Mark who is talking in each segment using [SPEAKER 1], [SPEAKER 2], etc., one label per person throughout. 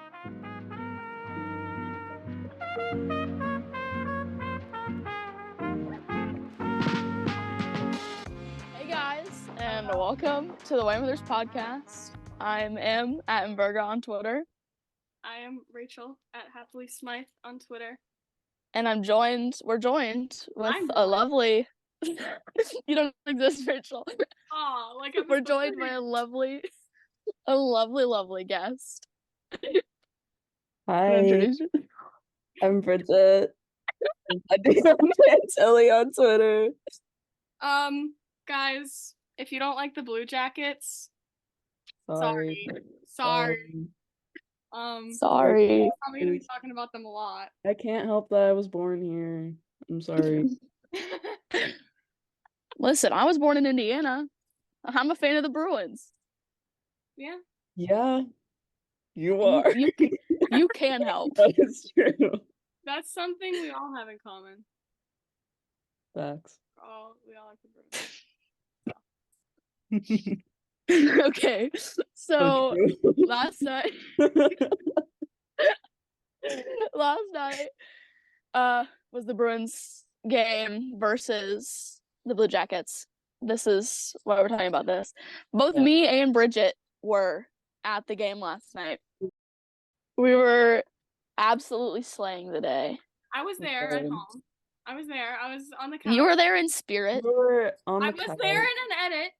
[SPEAKER 1] Hey guys, and welcome to the Weymouthers podcast. I'm Em at Emberga on Twitter.
[SPEAKER 2] I am Rachel at Happily Smythe on Twitter.
[SPEAKER 1] And we're joined with a lovely you don't exist, Rachel. We're joined by a lovely guest.
[SPEAKER 3] Hi, I'm Bridget. I'm Tilly on Twitter.
[SPEAKER 2] Guys, if you don't like the Blue Jackets,
[SPEAKER 3] Sorry.
[SPEAKER 1] Sorry.
[SPEAKER 2] I'm
[SPEAKER 1] Probably
[SPEAKER 2] gonna be talking about them a lot.
[SPEAKER 3] I can't help that I was born here. I'm sorry.
[SPEAKER 1] Listen, I was born in Indiana. I'm a fan of the Bruins.
[SPEAKER 2] Yeah.
[SPEAKER 3] Yeah, you are.
[SPEAKER 1] You can help.
[SPEAKER 3] That is true.
[SPEAKER 2] That's something we all have in common.
[SPEAKER 3] Facts.
[SPEAKER 2] Oh, we all like the Bruins.
[SPEAKER 1] Okay, so last night was the Bruins game versus the Blue Jackets. This is why we're talking about this. Both me and Bridget were at the game last night. We were absolutely slaying the day.
[SPEAKER 2] I was there at home. I was there. I was on the couch.
[SPEAKER 1] You were there in spirit.
[SPEAKER 3] You were on the
[SPEAKER 2] I was
[SPEAKER 3] couch.
[SPEAKER 2] there in an edit.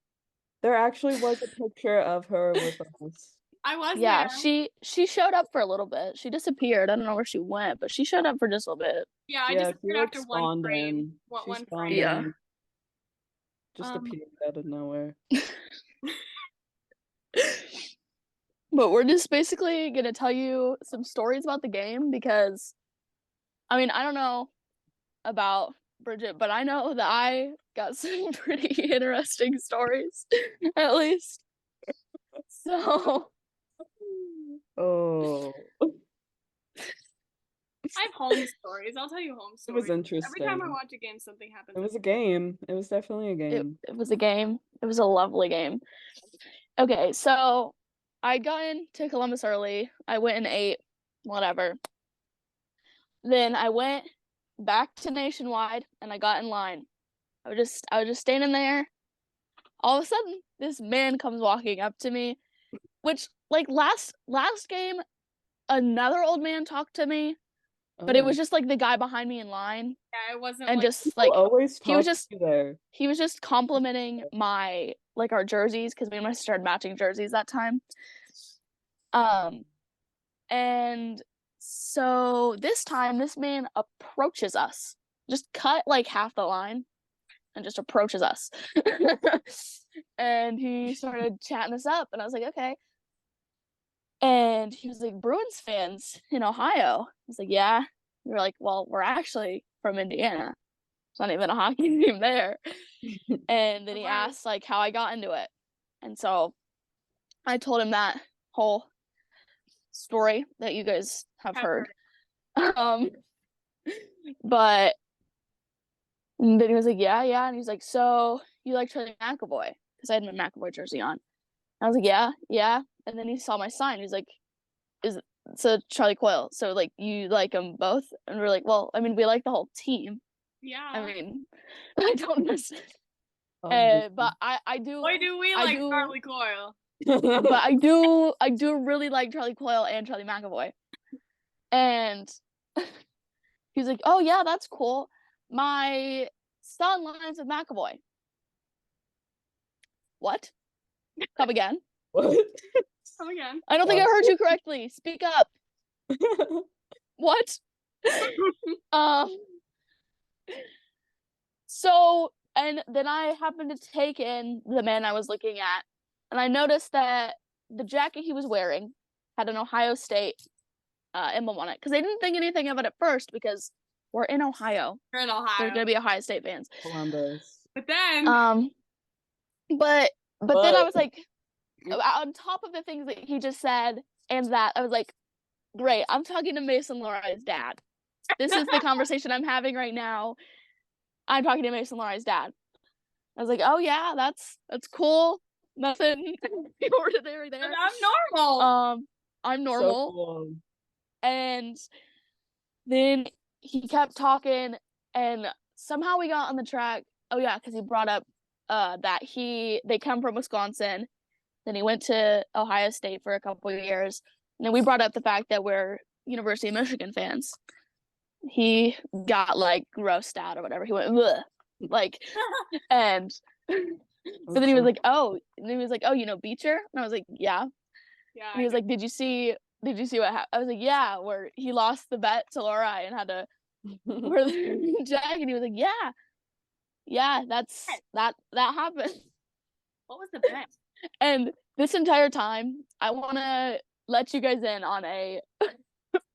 [SPEAKER 3] There actually was a picture of her with us.
[SPEAKER 2] I was there.
[SPEAKER 1] Yeah, she showed up for a little bit. She disappeared. I don't know where she went, but she showed up for just a little bit.
[SPEAKER 2] Yeah, I disappeared after one frame.
[SPEAKER 3] One
[SPEAKER 2] frame?
[SPEAKER 1] Yeah.
[SPEAKER 3] Just appeared out of nowhere.
[SPEAKER 1] But we're just basically gonna tell you some stories about the game because, I mean, I don't know about Bridget, but I know that I got some pretty interesting stories, at least. So.
[SPEAKER 3] Oh.
[SPEAKER 2] I have home stories. I'll tell you home stories.
[SPEAKER 3] It was interesting.
[SPEAKER 2] Every time I watch a game, something happens.
[SPEAKER 3] It was a game. It was definitely a game.
[SPEAKER 1] It was a game. It was a lovely game. Okay, so I got into Columbus early. I went and ate, whatever. Then I went back to Nationwide and I got in line. I was just standing there. All of a sudden, this man comes walking up to me, which like last game, another old man talked to me. But it was just like the guy behind me in line.
[SPEAKER 2] Yeah, it wasn't.
[SPEAKER 1] And just like
[SPEAKER 3] he was just
[SPEAKER 1] complimenting my our jerseys because me and my sister started matching jerseys that time. And so this time, this man approaches us, just cut like half the line, and just approaches us. And he started chatting us up, and I was like, okay. And he was like, Bruins fans in Ohio. I was like, yeah. We were like, well, we're actually from Indiana. It's not even a hockey team there. And then he asked like how I got into it. And so I told him that whole story that you guys have heard. But then he was like, yeah. And he's like, so you like Charlie McAvoy? Because I had my McAvoy jersey on. I was like, yeah. And then he saw my sign. He's like, so Charlie Coyle. So like you like them both? And we're like, well, I mean, we like the whole team.
[SPEAKER 2] Yeah.
[SPEAKER 1] I mean, I don't understand. But I do.
[SPEAKER 2] Why do we like Charlie Coyle?
[SPEAKER 1] But I do really like Charlie Coyle and Charlie McAvoy. And he's like, oh yeah, that's cool. My son lines with McAvoy. What? Come again?
[SPEAKER 3] What?
[SPEAKER 2] Come again.
[SPEAKER 1] I don't think I heard you correctly. Speak up. What? So, and then I happened to take in the man I was looking at, and I noticed that the jacket he was wearing had an Ohio State emblem on it, because they didn't think anything of it at first, because we're in Ohio.
[SPEAKER 2] We're in Ohio.
[SPEAKER 1] They're gonna be Ohio State fans.
[SPEAKER 3] Columbus.
[SPEAKER 2] But then.
[SPEAKER 1] But then I was like, on top of the things that he just said and that, I was like, great, I'm talking to Mason Lorai's dad. This is the conversation I'm having right now. I'm talking to Mason Lorai's dad. I was like, oh yeah, that's cool. Nothing over there.
[SPEAKER 2] But I'm normal.
[SPEAKER 1] I'm
[SPEAKER 3] So
[SPEAKER 1] normal.
[SPEAKER 3] cool.
[SPEAKER 1] And then he kept talking, and somehow we got on the track. Oh yeah, because he brought up that they come from Wisconsin. Then he went to Ohio State for a couple of years. And then we brought up the fact that we're University of Michigan fans. He got like grossed out or whatever. He went, ugh. Like, and so then he was like, oh, and he was like, oh, you know Beecher? And I was like, yeah.
[SPEAKER 2] Yeah.
[SPEAKER 1] And he was like, did you see what happened? I was like, yeah, where he lost the bet to Lorelai and had to wear the jacket. And he was like, yeah, that happened.
[SPEAKER 2] What was the bet?
[SPEAKER 1] And this entire time, I want to let you guys in on a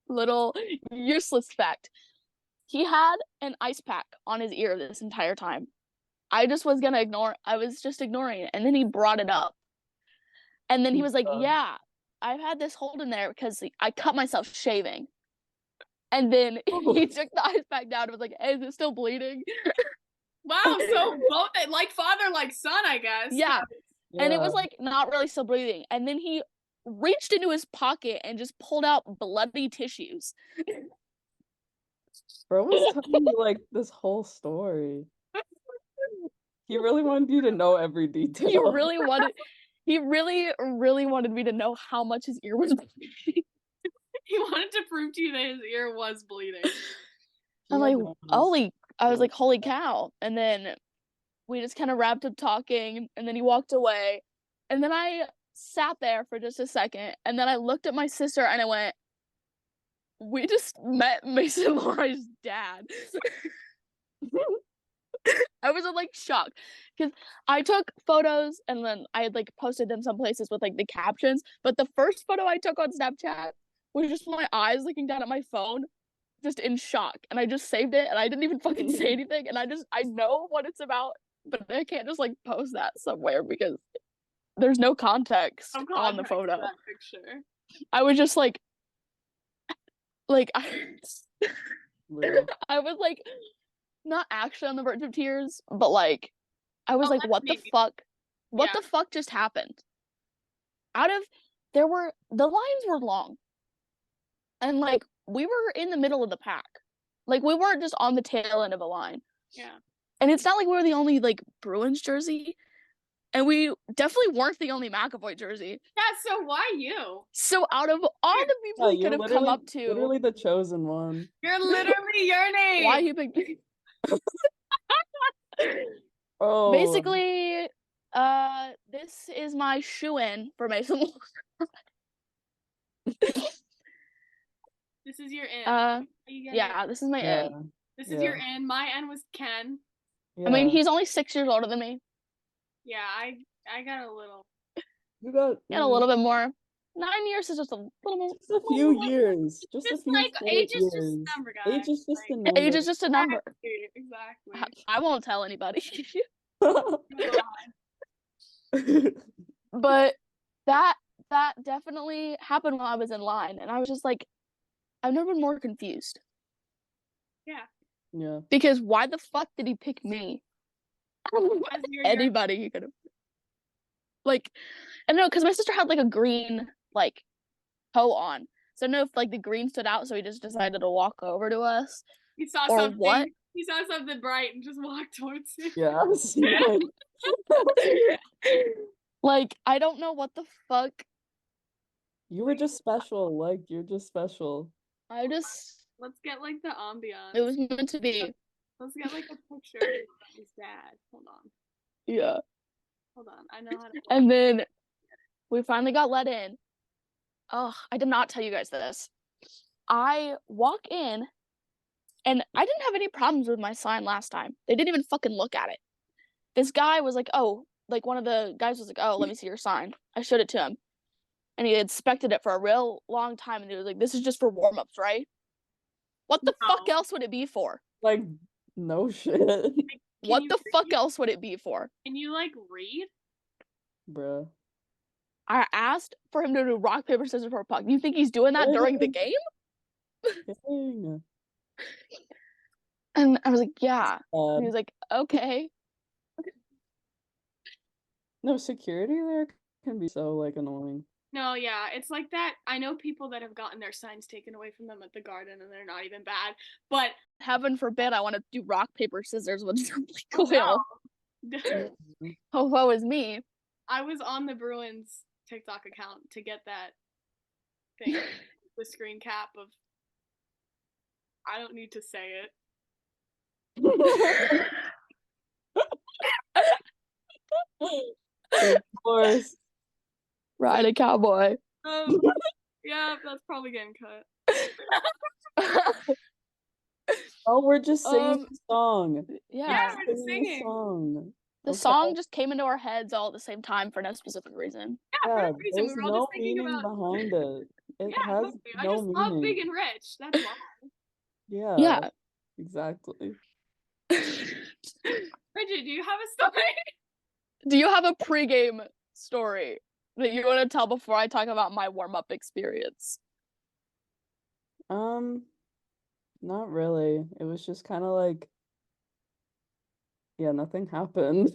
[SPEAKER 1] little useless fact. He had an ice pack on his ear this entire time. I was just ignoring it. And then he brought it up. And then he was like, yeah, I've had this hold in there because I cut myself shaving. And then he took the ice pack down and was like, hey, is it still bleeding?
[SPEAKER 2] Wow, so both like father, like son, I guess.
[SPEAKER 1] Yeah. And it was like not really still bleeding. And then he reached into his pocket and just pulled out bloody tissues.
[SPEAKER 3] Bro was telling you like this whole story. He really wanted you to know every detail.
[SPEAKER 1] He really wanted me to know how much his ear was bleeding.
[SPEAKER 2] He wanted to prove to you that his ear was bleeding.
[SPEAKER 1] I'm like, I was like, holy cow. And then we just kind of wrapped up talking, and then he walked away. And then I sat there for just a second, and then I looked at my sister and I went, we just met Mason Laura's dad. I was in like shock because I took photos and then I had like posted them some places with like the captions. But the first photo I took on Snapchat was just my eyes looking down at my phone, just in shock. And I just saved it and I didn't even fucking say anything. And I know what it's about, but I can't just like post that somewhere because there's no context on the photo.
[SPEAKER 2] That picture.
[SPEAKER 1] I was just like I was like not actually on the verge of tears, but like I was like, what the fuck? What the fuck just happened? The lines were long. And like we were in the middle of the pack. Like we weren't just on the tail end of a line.
[SPEAKER 2] Yeah.
[SPEAKER 1] And it's not like we were the only like Bruins jersey. And we definitely weren't the only McAvoy jersey.
[SPEAKER 2] Yeah, so why you?
[SPEAKER 1] So out of all the people he could have come up to,
[SPEAKER 3] literally the chosen one.
[SPEAKER 2] You're literally your name.
[SPEAKER 1] Why he picked me?
[SPEAKER 3] Oh.
[SPEAKER 1] Basically, this is my shoe-in for Mason.
[SPEAKER 2] This is your in.
[SPEAKER 1] Yeah, this is my in.
[SPEAKER 2] This is your in. My in was Ken.
[SPEAKER 1] Yeah. I mean, he's only 6 years older than me.
[SPEAKER 2] Yeah, I got a little.
[SPEAKER 3] You got
[SPEAKER 1] a little bit more. 9 years is just a little more.
[SPEAKER 3] Just a few years. Just a few
[SPEAKER 2] like age is just a number, guys.
[SPEAKER 3] Age is just a number.
[SPEAKER 1] Age is just a number.
[SPEAKER 2] Exactly.
[SPEAKER 1] I won't tell anybody. But that definitely happened while I was in line, and I was just like, I've never been more confused.
[SPEAKER 3] Yeah.
[SPEAKER 1] Because why the fuck did he pick me? Anybody he could have. Like, I don't know, because my sister had like a green like coat on. So I don't know if like the green stood out, so he just decided to walk over to us.
[SPEAKER 2] He saw
[SPEAKER 1] or
[SPEAKER 2] something.
[SPEAKER 1] What?
[SPEAKER 2] He saw something bright and just walked towards you.
[SPEAKER 3] Yeah.
[SPEAKER 1] Like, I don't know what the fuck.
[SPEAKER 3] You were just special. Like, you're just special.
[SPEAKER 2] Let's get like the ambiance.
[SPEAKER 1] It was meant to be.
[SPEAKER 2] Let's get like a picture of his dad. Hold on.
[SPEAKER 1] Yeah.
[SPEAKER 2] Hold on. I know how to.
[SPEAKER 1] And then we finally got let in. Oh, I did not tell you guys this. I walk in, and I didn't have any problems with my sign last time. They didn't even fucking look at it. This guy was like, oh, like one of the guys was like, oh, let me see your sign. I showed it to him. And he inspected it for a real long time, and he was like, this is just for warm-ups, right? What the fuck else would it be for?
[SPEAKER 3] Like, no shit.
[SPEAKER 2] Like,
[SPEAKER 1] what the fuck else would it be for? Can
[SPEAKER 2] you like read?
[SPEAKER 3] Bruh.
[SPEAKER 1] I asked for him to do rock, paper, scissors for a puck. You think he's doing that during the game? And I was like, yeah. And he was like, okay.
[SPEAKER 3] No, security there can be so like annoying.
[SPEAKER 2] No, yeah, it's like that. I know people that have gotten their signs taken away from them at the garden and they're not even bad. But
[SPEAKER 1] Heaven forbid I want to do rock, paper, scissors with somebody
[SPEAKER 2] oh
[SPEAKER 1] coil.
[SPEAKER 2] no.
[SPEAKER 1] Oh, woe is me.
[SPEAKER 2] I was on the Bruins TikTok account to get that thing, the screen cap of I don't need to say it.
[SPEAKER 3] Of course.
[SPEAKER 1] Ride a cowboy.
[SPEAKER 2] Yeah, that's probably getting cut.
[SPEAKER 3] Oh, we're just singing the song.
[SPEAKER 1] Yeah.
[SPEAKER 2] We're just
[SPEAKER 3] Singing the
[SPEAKER 2] singing.
[SPEAKER 3] song.
[SPEAKER 1] The
[SPEAKER 3] Okay.
[SPEAKER 1] song just came into our heads all at the same time for no specific reason.
[SPEAKER 2] Yeah, for
[SPEAKER 3] Yeah,
[SPEAKER 2] no reason.
[SPEAKER 3] there's
[SPEAKER 2] We were all
[SPEAKER 3] no
[SPEAKER 2] just thinking
[SPEAKER 3] meaning
[SPEAKER 2] about
[SPEAKER 3] behind it. It
[SPEAKER 2] yeah,
[SPEAKER 3] has
[SPEAKER 2] totally. I
[SPEAKER 3] no
[SPEAKER 2] just love big
[SPEAKER 3] meaning.
[SPEAKER 2] and rich. That's why.
[SPEAKER 3] Yeah,
[SPEAKER 1] Yeah.
[SPEAKER 3] exactly.
[SPEAKER 2] Bridget, do you have a story?
[SPEAKER 1] Do you have a pregame story that you want to tell before I talk about my warm-up experience?
[SPEAKER 3] Not really. It was just kind of like, yeah, nothing happened.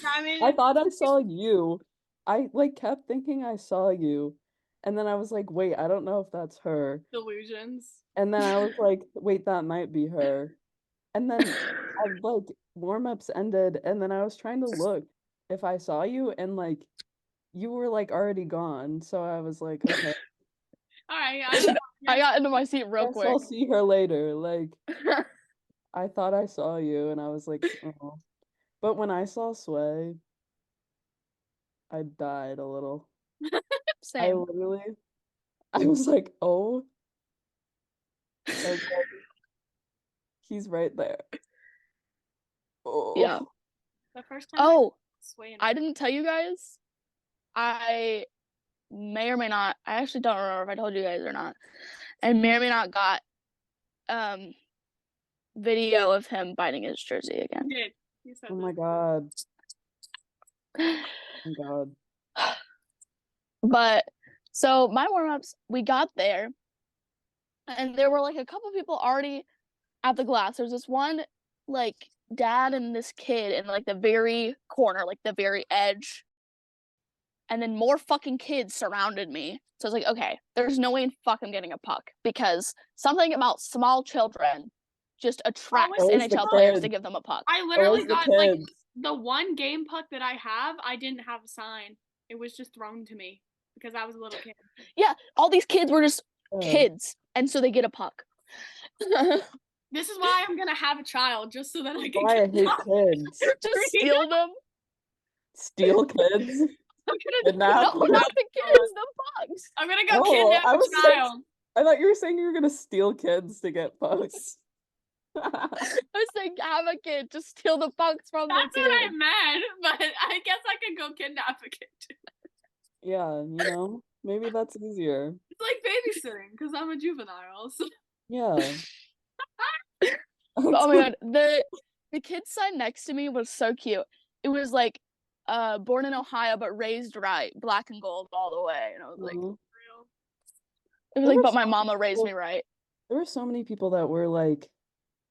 [SPEAKER 2] I mean,
[SPEAKER 3] I thought I saw you. I like kept thinking I saw you. And then I was like, wait, I don't know if that's her.
[SPEAKER 2] delusions.
[SPEAKER 3] And then I was like, wait, that might be her. And then I like warm-ups ended, and then I was trying to look if I saw you, and like you were like already gone. So I was like, okay,
[SPEAKER 2] All right, I don't know.
[SPEAKER 1] I got into my seat real
[SPEAKER 3] guess I'll
[SPEAKER 1] quick.
[SPEAKER 3] see her later. Like I thought I saw you, and I was like, oh. But when I saw Sway, I died a little. I
[SPEAKER 1] Same.
[SPEAKER 3] literally, I was like, oh, okay, he's right there. Oh,
[SPEAKER 1] Yeah.
[SPEAKER 2] The first time
[SPEAKER 1] Oh,
[SPEAKER 2] swaying.
[SPEAKER 1] I didn't tell you guys. I may or may not. I actually don't remember if I told you guys or not. And may or may not got video of him biting his jersey again.
[SPEAKER 2] did. You said
[SPEAKER 3] oh
[SPEAKER 2] that.
[SPEAKER 3] my God, oh my God.
[SPEAKER 1] But so my warm-ups, we got there and there were like a couple people already at the glass. There's this one like dad and this kid in like the very corner, like the very edge. And then more fucking kids surrounded me. So I was like, okay, there's no way in fuck I'm getting a puck because something about small children just attracts
[SPEAKER 2] Always
[SPEAKER 3] the
[SPEAKER 1] NHL players to
[SPEAKER 3] kids.
[SPEAKER 1] give them a puck.
[SPEAKER 2] I literally
[SPEAKER 3] Always the
[SPEAKER 2] got like
[SPEAKER 3] kids.
[SPEAKER 2] the one game puck that I have. I didn't have a sign. It was just thrown to me because I was a little kid.
[SPEAKER 1] Yeah, all these kids were just kids, and so they get a puck.
[SPEAKER 2] This is why I'm gonna have a child, just so that I can
[SPEAKER 3] Why I
[SPEAKER 2] get
[SPEAKER 3] hate
[SPEAKER 2] pucks.
[SPEAKER 3] kids.
[SPEAKER 1] Just steal them.
[SPEAKER 3] Steal kids.
[SPEAKER 2] I'm gonna
[SPEAKER 3] Kidnap
[SPEAKER 1] No,
[SPEAKER 3] them.
[SPEAKER 1] not the kids, the pucks.
[SPEAKER 2] I'm gonna go
[SPEAKER 3] Oh,
[SPEAKER 2] kidnap
[SPEAKER 3] I
[SPEAKER 2] a
[SPEAKER 3] was like-
[SPEAKER 2] child.
[SPEAKER 3] I thought you were saying you were gonna steal kids to get pucks.
[SPEAKER 1] I was saying, have a kid, just steal the pucks from
[SPEAKER 2] That's
[SPEAKER 1] the
[SPEAKER 2] what I
[SPEAKER 1] kid.
[SPEAKER 2] meant, but I guess I could go kidnap a kid too.
[SPEAKER 3] Yeah, you know, maybe that's easier.
[SPEAKER 2] It's like babysitting because I'm a juvenile. So.
[SPEAKER 3] Yeah.
[SPEAKER 1] Oh my god, the kid sign next to me was so cute. It was like, born in Ohio but raised right, black and gold all the way, and I was like,
[SPEAKER 3] Mhm.
[SPEAKER 1] it was
[SPEAKER 3] There
[SPEAKER 1] like,
[SPEAKER 3] were
[SPEAKER 1] but my
[SPEAKER 3] so
[SPEAKER 1] mama
[SPEAKER 3] many
[SPEAKER 1] raised
[SPEAKER 3] people-
[SPEAKER 1] me right.
[SPEAKER 3] There were so many people that were like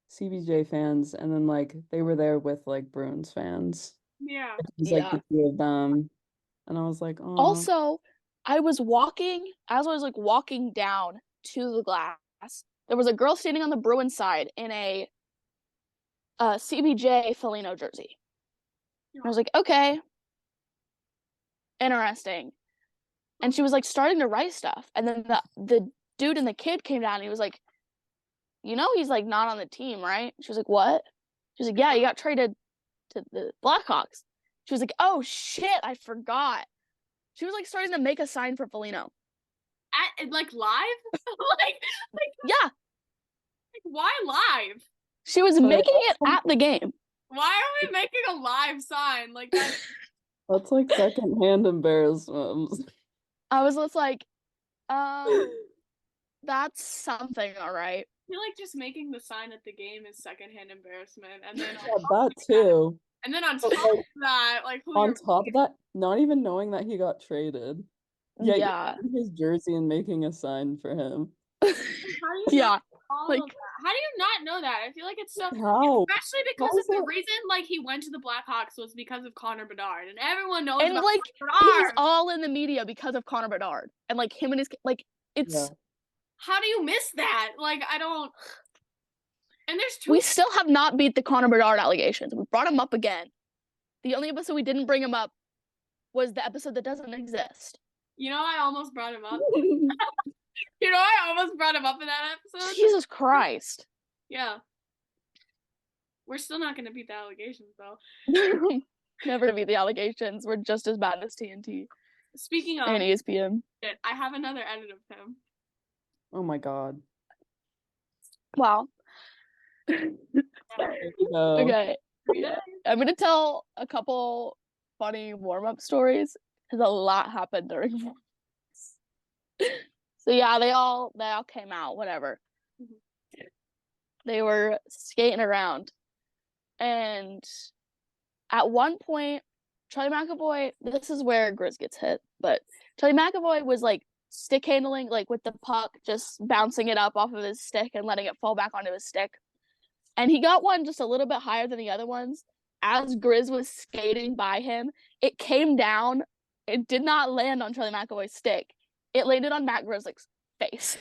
[SPEAKER 3] CBJ fans, and then like they were there with like Bruins fans.
[SPEAKER 2] Yeah.
[SPEAKER 3] It was like the two of them, and I was like, oh.
[SPEAKER 1] Also, I was walking, as I was like walking down to the glass, there was a girl standing on the Bruins side in a CBJ Foligno jersey. And I was like, okay, interesting. And she was like starting to write stuff. And then the dude and the kid came down and he was like, you know, he's like not on the team, right? She was like, what? She was like, yeah, he got traded to the Blackhawks. She was like, oh shit, I forgot. She was like starting to make a sign for Foligno.
[SPEAKER 2] At like live? like
[SPEAKER 1] Yeah,
[SPEAKER 2] why live?
[SPEAKER 1] she was making it at the game.
[SPEAKER 2] Why are we making a live sign? Like
[SPEAKER 3] That's like secondhand embarrassment.
[SPEAKER 1] I was just like, that's something, all right.
[SPEAKER 2] I feel like just making the sign at the game is secondhand embarrassment, and then
[SPEAKER 3] Yeah, that too.
[SPEAKER 2] and then on
[SPEAKER 3] But,
[SPEAKER 2] top
[SPEAKER 3] like,
[SPEAKER 2] of that, like who
[SPEAKER 3] On
[SPEAKER 2] you're
[SPEAKER 3] top of that, not even knowing that he got traded. Yeah,
[SPEAKER 1] Yeah.
[SPEAKER 3] you're wearing his jersey and making a sign for him.
[SPEAKER 2] how do you
[SPEAKER 1] Yeah.
[SPEAKER 2] All
[SPEAKER 1] Like,
[SPEAKER 2] of that. How do you not know that? I feel like it's so,
[SPEAKER 3] How?
[SPEAKER 2] especially because
[SPEAKER 3] How
[SPEAKER 2] of
[SPEAKER 3] is
[SPEAKER 2] the
[SPEAKER 3] that?
[SPEAKER 2] reason like he went to the Blackhawks was because of Connor Bedard, and everyone knows
[SPEAKER 1] and
[SPEAKER 2] about
[SPEAKER 1] like
[SPEAKER 2] Connor
[SPEAKER 1] he's
[SPEAKER 2] Bedard.
[SPEAKER 1] all in the media because of Connor Bedard and like him and his like it's
[SPEAKER 3] Yeah.
[SPEAKER 2] How do you miss that? Like I don't. And there's two.
[SPEAKER 1] we still have not beat the Connor Bedard allegations. We brought him up again. The only episode we didn't bring him up was the episode that doesn't exist.
[SPEAKER 2] You know, I almost brought him up. You know, I almost brought him up in that episode.
[SPEAKER 1] Jesus Christ.
[SPEAKER 2] Yeah. We're still not gonna beat the allegations though.
[SPEAKER 1] Never to beat the allegations. We're just as bad as TNT
[SPEAKER 2] Speaking of
[SPEAKER 1] and ESPN.
[SPEAKER 2] it, I have another edit of him.
[SPEAKER 3] Oh my god.
[SPEAKER 1] Wow.
[SPEAKER 3] There you go.
[SPEAKER 1] Okay. Yeah. I'm gonna tell a couple funny warm-up stories because a lot happened during warm-ups. So yeah, they all came out, whatever. They were skating around. And at one point, Charlie McAvoy, this is where Grizz gets hit, but Charlie McAvoy was like stick handling, like with the puck, just bouncing it up off of his stick and letting it fall back onto his stick. And he got one just a little bit higher than the other ones. As Grizz was skating by him, it came down. It did not land on Charlie McAvoy's stick. It landed on Matt Grizzlick's face.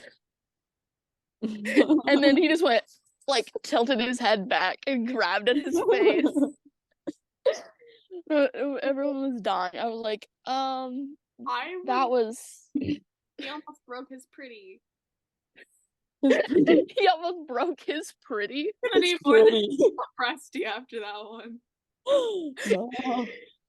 [SPEAKER 1] And then he just went, like, tilted his head back and grabbed at his face. Everyone was dying. I was like, that was...
[SPEAKER 2] He almost broke his pretty.
[SPEAKER 1] He almost broke his pretty.
[SPEAKER 2] And he was Lepresti after that one.
[SPEAKER 3] No.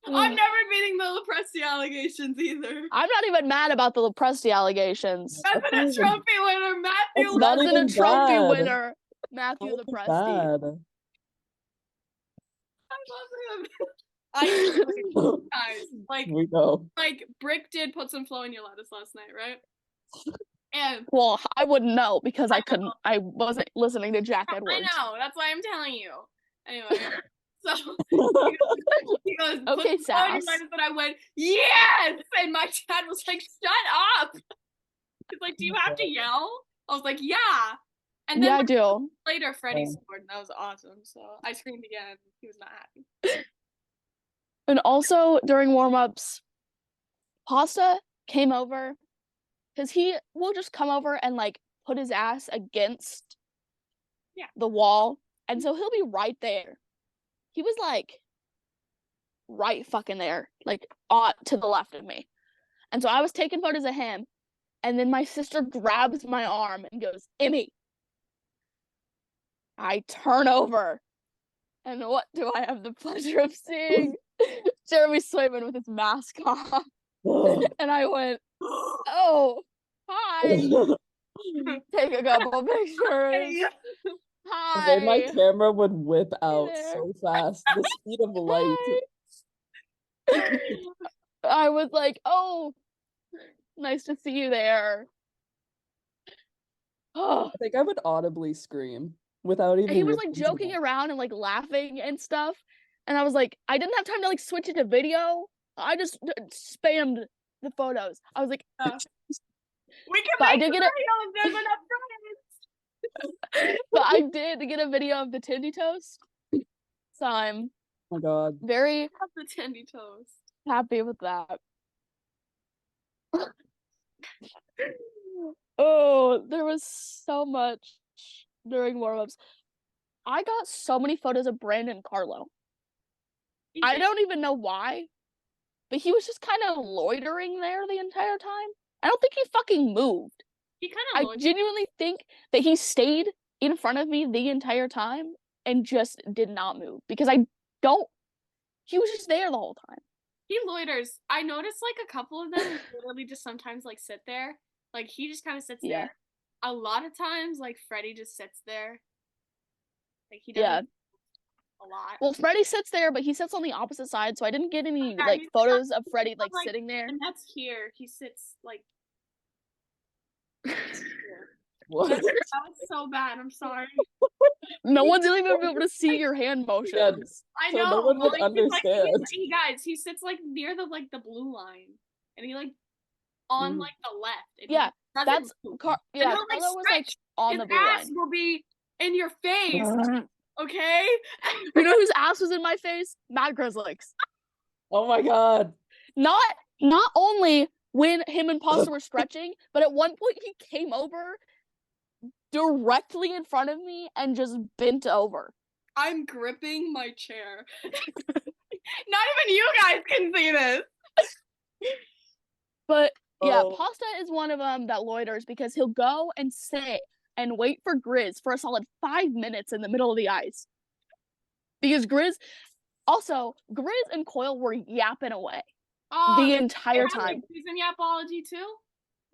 [SPEAKER 2] I'm never beating the Lepresti allegations either.
[SPEAKER 1] I'm not even mad about the Lepresti allegations.
[SPEAKER 2] That's a trophy winner, Matthew.
[SPEAKER 3] It's not
[SPEAKER 1] Wasn't
[SPEAKER 3] even
[SPEAKER 1] a trophy
[SPEAKER 3] bad.
[SPEAKER 1] winner, Matthew
[SPEAKER 3] Not
[SPEAKER 1] Lepresti.
[SPEAKER 3] bad.
[SPEAKER 2] I love him. Guys, like,
[SPEAKER 3] We go.
[SPEAKER 2] like Brick did put some flow in your lettuce last night, right? And
[SPEAKER 1] Well, I wouldn't know because I wasn't listening to Jack
[SPEAKER 2] I
[SPEAKER 1] Edwards.
[SPEAKER 2] know, that's why I'm telling you. Anyway, so he goes, put
[SPEAKER 1] Okay,
[SPEAKER 2] some flow in your
[SPEAKER 1] Sass.
[SPEAKER 2] lettuce, and I went, yes! And my dad was like, shut up! He's like, do you have to yell? I was like, yeah. And then
[SPEAKER 1] Yeah, I do.
[SPEAKER 2] later, Freddie
[SPEAKER 3] Oh.
[SPEAKER 2] scored, and that was awesome. So I screamed again. He was not happy.
[SPEAKER 1] And also during warm-ups, Pasta came over because he will just come over and like put his ass against the wall. And so he'll be right there. He was like right fucking there, like to the left of me. And so I was taking photos of him. And then my sister grabs my arm and goes, Emmy. I turn over. And what do I have the pleasure of seeing? Jeremy Swayman with his mask off. And I went, oh, hi. Take a couple pictures. Hi.
[SPEAKER 3] Then my camera would whip out
[SPEAKER 1] there.
[SPEAKER 3] so fast. The speed of light.
[SPEAKER 1] I was like, oh, nice to see you there. Oh.
[SPEAKER 3] I think I would audibly scream without even.
[SPEAKER 1] And he was like joking around and like laughing and stuff. And I was like, I didn't have time to like switch it to video. I just spammed the photos. I was like,
[SPEAKER 2] We can
[SPEAKER 1] but I
[SPEAKER 2] make
[SPEAKER 1] did get
[SPEAKER 2] a video if there's enough
[SPEAKER 1] but I did get a video of the Tindy Toast. So I'm
[SPEAKER 3] Oh my god.
[SPEAKER 1] very
[SPEAKER 2] Love the Tindy Toast.
[SPEAKER 1] happy with that. Oh, there was so much during warm-ups. I got so many photos of Brandon Carlo. I don't even know why, but he was just kind of loitering there the entire time. I don't think he fucking moved.
[SPEAKER 2] He kind
[SPEAKER 1] I
[SPEAKER 2] of
[SPEAKER 1] genuinely think that he stayed in front of me the entire time and just did not move because he was just there the whole time.
[SPEAKER 2] he loiters. I noticed like a couple of them literally just sometimes like sit there. Like he just kind of sits there. A lot of times like Freddie just sits there. Like he doesn't a lot.
[SPEAKER 1] Well, Freddie sits there, but he sits on the opposite side, so I didn't get any
[SPEAKER 2] Yeah,
[SPEAKER 1] like
[SPEAKER 2] he's
[SPEAKER 1] photos of Freddie like
[SPEAKER 2] like,
[SPEAKER 1] sitting there.
[SPEAKER 2] And that's here. He sits like
[SPEAKER 3] What?
[SPEAKER 2] that was so bad. I'm sorry.
[SPEAKER 1] No one's even able to see your hand motions.
[SPEAKER 2] I
[SPEAKER 3] So
[SPEAKER 2] know.
[SPEAKER 3] no one would
[SPEAKER 2] like,
[SPEAKER 3] understand.
[SPEAKER 2] He guys, he sits like near the blue line, and he like on
[SPEAKER 3] Mm.
[SPEAKER 2] like the left. And
[SPEAKER 1] Yeah, That's yeah.
[SPEAKER 2] he'll, like,
[SPEAKER 1] Carlo was like
[SPEAKER 2] stretch.
[SPEAKER 1] on
[SPEAKER 2] His
[SPEAKER 1] the blue
[SPEAKER 2] ass
[SPEAKER 1] line.
[SPEAKER 2] will be in your face. Okay.
[SPEAKER 1] You know whose ass was in my face? Matt Grizzlick's.
[SPEAKER 3] Oh my god.
[SPEAKER 1] Not only when him and Pasta were stretching, but at one point he came over directly in front of me and just bent over.
[SPEAKER 2] I'm gripping my chair. Not even you guys can see this.
[SPEAKER 1] But yeah, Pasta is one of them that loiters because he'll go and sit and wait for Grizz for a solid 5 minutes in the middle of the ice. Because Grizz and Coil were yapping away the entire time.
[SPEAKER 2] He's in yapology too?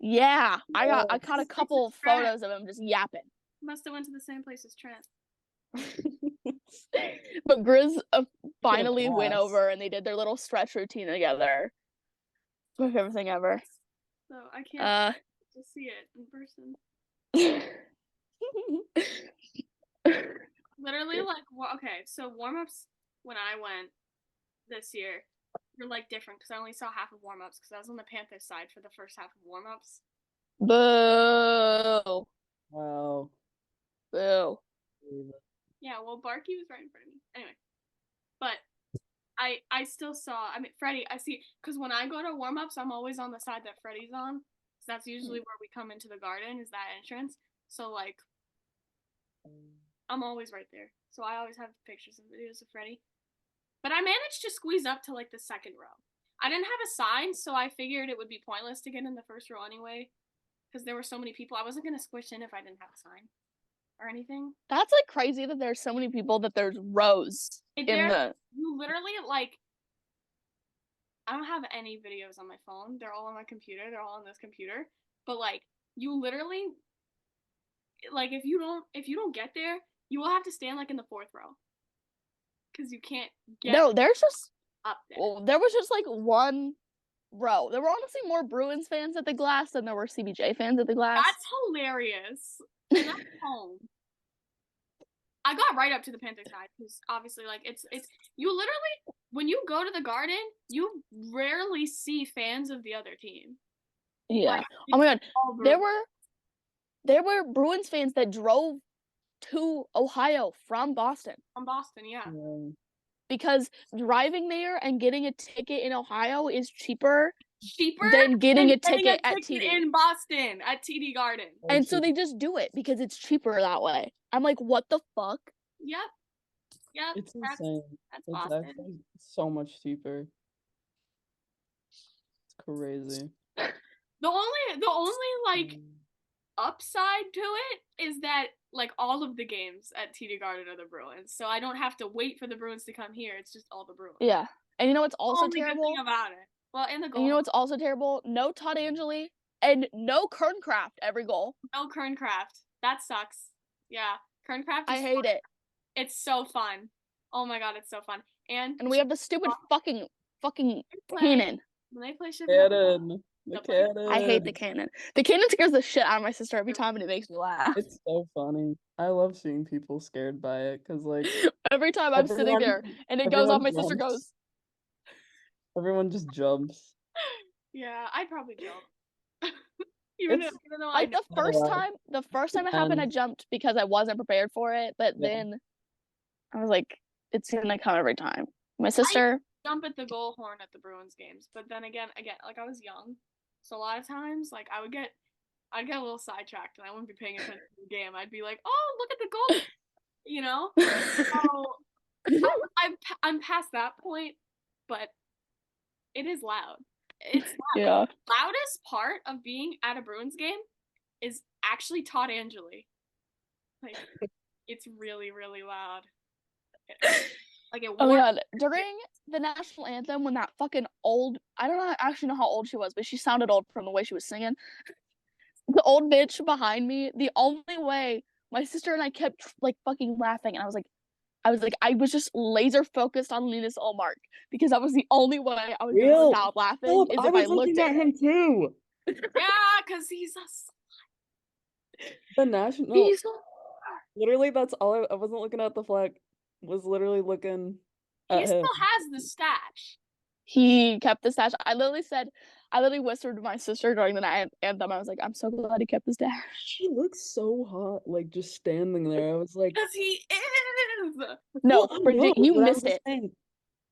[SPEAKER 1] Yeah, I caught a couple photos of him just yapping.
[SPEAKER 2] Must have went to the same place as Trent.
[SPEAKER 1] But Grizz finally went over and they did their little stretch routine together. It's my favorite thing ever.
[SPEAKER 2] So I can't just see it in person. Literally, like, okay, so warm-ups when I went this year were, like, different because I only saw half of warm-ups because I was on the Panthers side for the first half of warm-ups.
[SPEAKER 1] Boo.
[SPEAKER 3] Wow.
[SPEAKER 1] Boo.
[SPEAKER 2] Yeah, well, Barky was right in front of me. Anyway, but I still saw, I mean, Freddie, I see, because when I go to warm-ups, I'm always on the side that Freddie's on, because that's usually where we come into the garden, is that entrance. So, like, I'm always right there. So I always have pictures and videos of Freddie. But I managed to squeeze up to, like, the second row. I didn't have a sign, so I figured it would be pointless to get in the first row anyway, because there were so many people. I wasn't going to squish in if I didn't have a sign or anything.
[SPEAKER 1] That's, like, crazy that there's so many people that there's rows in the...
[SPEAKER 2] You literally, like... I don't have any videos on my phone. They're all on my computer. They're all on this computer. But, like, you literally... Like, if you don't get there, you will have to stand, like, in the fourth row. Because you can't get
[SPEAKER 1] there's just...
[SPEAKER 2] up there.
[SPEAKER 1] Well, there was just, like, one row. There were honestly more Bruins fans at the glass than there were CBJ fans at the glass.
[SPEAKER 2] That's hilarious. And that's home. I got right up to the Panther side because obviously, like, it's you literally, when you go to the garden, you rarely see fans of the other team.
[SPEAKER 1] Yeah. Like, oh my god, there were Bruins fans that drove to Ohio from Boston.
[SPEAKER 2] From Boston, yeah.
[SPEAKER 1] Because driving there and getting a ticket in Ohio is cheaper than getting a ticket at TD
[SPEAKER 2] in Boston at TD Garden.
[SPEAKER 1] And so they just do it because it's cheaper that way. I'm like, what the fuck?
[SPEAKER 2] Yep.
[SPEAKER 3] It's insane.
[SPEAKER 2] That's
[SPEAKER 3] it's
[SPEAKER 2] Boston.
[SPEAKER 3] Actually so much cheaper. It's crazy.
[SPEAKER 2] The only like upside to it is that like all of the games at TD Garden are the Bruins, so I don't have to wait for the Bruins to come here. It's just all the Bruins.
[SPEAKER 1] Yeah, and you know what's also
[SPEAKER 2] only
[SPEAKER 1] terrible?
[SPEAKER 2] Good thing about it. Well, and the goal.
[SPEAKER 1] And you know what's also terrible? No Todd Angeli and no Kerncraft every goal.
[SPEAKER 2] No Kerncraft. That sucks. Yeah, Kerncraft.
[SPEAKER 1] I hate it.
[SPEAKER 2] It's so fun. Oh my god, it's so fun. And
[SPEAKER 1] we have the stupid fucking cannon.
[SPEAKER 2] When they play
[SPEAKER 3] cannon. The cannon.
[SPEAKER 1] I hate the cannon. The cannon scares the shit out of my sister every time, and it makes me laugh.
[SPEAKER 3] It's so funny. I love seeing people scared by it because, like,
[SPEAKER 1] every time I'm sitting there and it goes off, my sister goes.
[SPEAKER 3] Everyone just jumps.
[SPEAKER 2] Yeah, I'd probably jump. even though
[SPEAKER 1] like the first time it happened, I jumped because I wasn't prepared for it. But then I was like, it's gonna come every time. My sister.
[SPEAKER 2] I jump at the goal horn at the Bruins games, but then again, like I was young, so a lot of times, like I'd get a little sidetracked and I wouldn't be paying attention to the game. I'd be like, oh, look at the goal, you know. So I'm past that point, but it is loud. It's loud.
[SPEAKER 1] Yeah.
[SPEAKER 2] The loudest part of being at a Bruins game is actually Todd Angeli. Like, it's really, really loud. Like it.
[SPEAKER 1] Oh my god! During the national anthem, when that fucking old, I don't actually know how old she was, but she sounded old from the way she was singing. The old bitch behind me. The only way my sister and I kept like fucking laughing, and I was like, just laser focused on Linus Ullmark because that was the only way I was going to stop laughing. Is if I looked at
[SPEAKER 3] him too.
[SPEAKER 2] Yeah, because he's
[SPEAKER 3] the national. Literally, that's all. I wasn't looking at the flag. Was literally looking at him.
[SPEAKER 2] He still has the stash.
[SPEAKER 1] He kept the stash. I literally said, I literally whispered to my sister during the anthem. I was like, I'm so glad he kept his dash.
[SPEAKER 3] He looks so hot, like just standing there. I was like,
[SPEAKER 2] Because he is.
[SPEAKER 1] No,
[SPEAKER 3] well, I know,
[SPEAKER 1] Bridget, you
[SPEAKER 3] but I
[SPEAKER 1] missed
[SPEAKER 3] was
[SPEAKER 1] it
[SPEAKER 3] saying,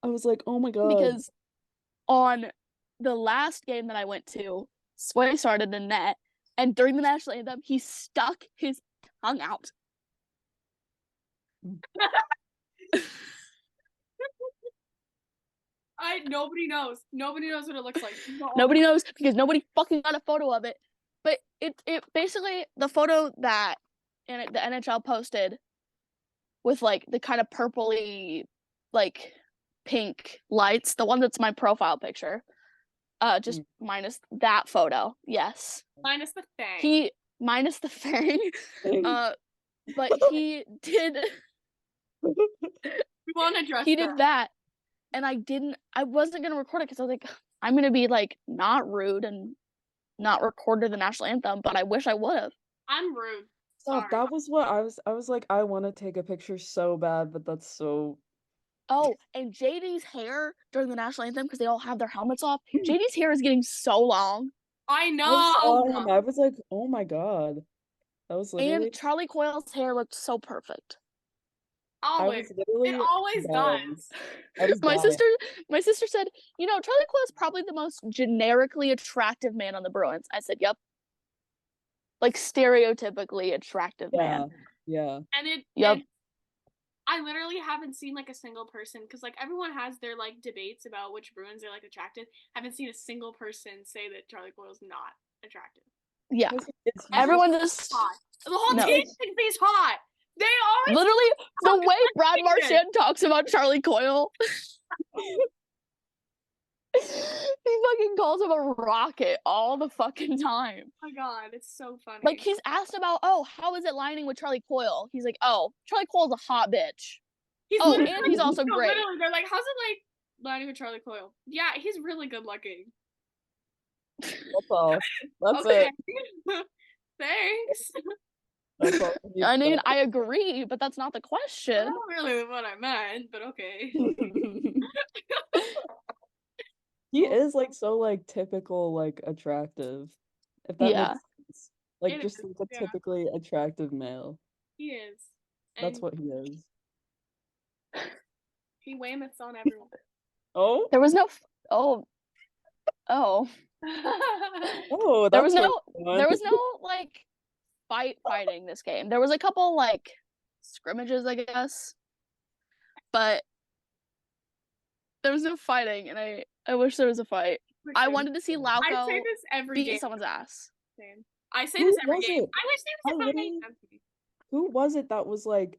[SPEAKER 3] I was like, oh my God.
[SPEAKER 1] because on the last game that I went to, Sway started the net, and during the national anthem, he stuck his tongue out.
[SPEAKER 2] Nobody knows. Nobody knows what it looks like.
[SPEAKER 1] Nobody knows because nobody fucking got a photo of it. But it basically the photo that the NHL posted with like the kind of purpley like pink lights, the one that's my profile picture. Just minus that photo. Yes.
[SPEAKER 2] Minus the thing.
[SPEAKER 1] He minus the fang. But he did
[SPEAKER 2] We want to address
[SPEAKER 1] he did that, and I wasn't gonna record it because I was like, I'm gonna be like not rude and not record the national anthem, but I wish I would have.
[SPEAKER 2] I'm rude.
[SPEAKER 3] Stop,
[SPEAKER 2] Sorry.
[SPEAKER 3] that was what I was like, I want to take a picture so bad, but that's so.
[SPEAKER 1] Oh, and JD's hair during the national anthem, because they all have their helmets off, JD's hair is getting so long.
[SPEAKER 2] I
[SPEAKER 3] I
[SPEAKER 2] know.
[SPEAKER 3] saw him. I was like, oh my God. That was literally.
[SPEAKER 1] And Charlie Coyle's hair looked so perfect.
[SPEAKER 3] I
[SPEAKER 2] Always.
[SPEAKER 3] was literally.
[SPEAKER 2] It always
[SPEAKER 3] dying.
[SPEAKER 2] does.
[SPEAKER 3] I was
[SPEAKER 1] My
[SPEAKER 3] dying.
[SPEAKER 1] sister said, you know, Charlie Coyle's probably the most generically attractive man on the Bruins. I said, yep. Like stereotypically attractive man.
[SPEAKER 3] Yeah.
[SPEAKER 2] And it.
[SPEAKER 1] Yep.
[SPEAKER 2] And I literally haven't seen like a single person because like everyone has their like debates about which Bruins are like attractive. I haven't seen a single person say that Charlie Coyle's not attractive.
[SPEAKER 1] Yeah.
[SPEAKER 3] He's
[SPEAKER 1] Everyone just
[SPEAKER 2] hot. The whole
[SPEAKER 1] No.
[SPEAKER 2] team thinks he's hot. They always
[SPEAKER 1] literally the way Brad
[SPEAKER 2] He
[SPEAKER 1] Marchand talks about Charlie Coyle. He fucking calls him a rocket all the fucking time.
[SPEAKER 2] Oh my God, it's so funny.
[SPEAKER 1] Like he's asked about, oh, how is it lining with Charlie Coyle? He's like, oh, Charlie Coyle's a hot bitch.
[SPEAKER 2] He's
[SPEAKER 1] Oh,
[SPEAKER 2] literally-
[SPEAKER 1] and he's also
[SPEAKER 2] no,
[SPEAKER 1] great.
[SPEAKER 2] Literally, they're like, how's it like lining with Charlie Coyle? Yeah, he's really good looking.
[SPEAKER 3] That's all. That's
[SPEAKER 2] Okay.
[SPEAKER 3] it.
[SPEAKER 2] Thanks.
[SPEAKER 3] That's all.
[SPEAKER 1] I mean, I agree, but that's not the question.
[SPEAKER 2] That's not really what I meant, but okay.
[SPEAKER 3] He is like so like typical like attractive. If that
[SPEAKER 1] Yeah.
[SPEAKER 3] makes sense. Like
[SPEAKER 2] It
[SPEAKER 3] just
[SPEAKER 2] is,
[SPEAKER 3] like a
[SPEAKER 2] yeah.
[SPEAKER 3] typically attractive male.
[SPEAKER 2] He is.
[SPEAKER 3] That's
[SPEAKER 2] And
[SPEAKER 3] what he is.
[SPEAKER 2] he Weymouths on everyone.
[SPEAKER 3] Oh?
[SPEAKER 1] There was no oh.
[SPEAKER 3] Oh,
[SPEAKER 1] There was
[SPEAKER 3] that's
[SPEAKER 1] no like fighting this game. There was a couple like scrimmages, I guess. But there was no fighting, and I wish there was a fight. I wanted to see
[SPEAKER 2] I
[SPEAKER 1] Lauco
[SPEAKER 2] say this every
[SPEAKER 1] beat
[SPEAKER 2] game.
[SPEAKER 1] someone's ass.
[SPEAKER 2] Same. I say
[SPEAKER 3] Who
[SPEAKER 2] this every
[SPEAKER 3] was
[SPEAKER 2] game.
[SPEAKER 3] it?
[SPEAKER 2] I wish there was a fighting.
[SPEAKER 3] Who was it that was like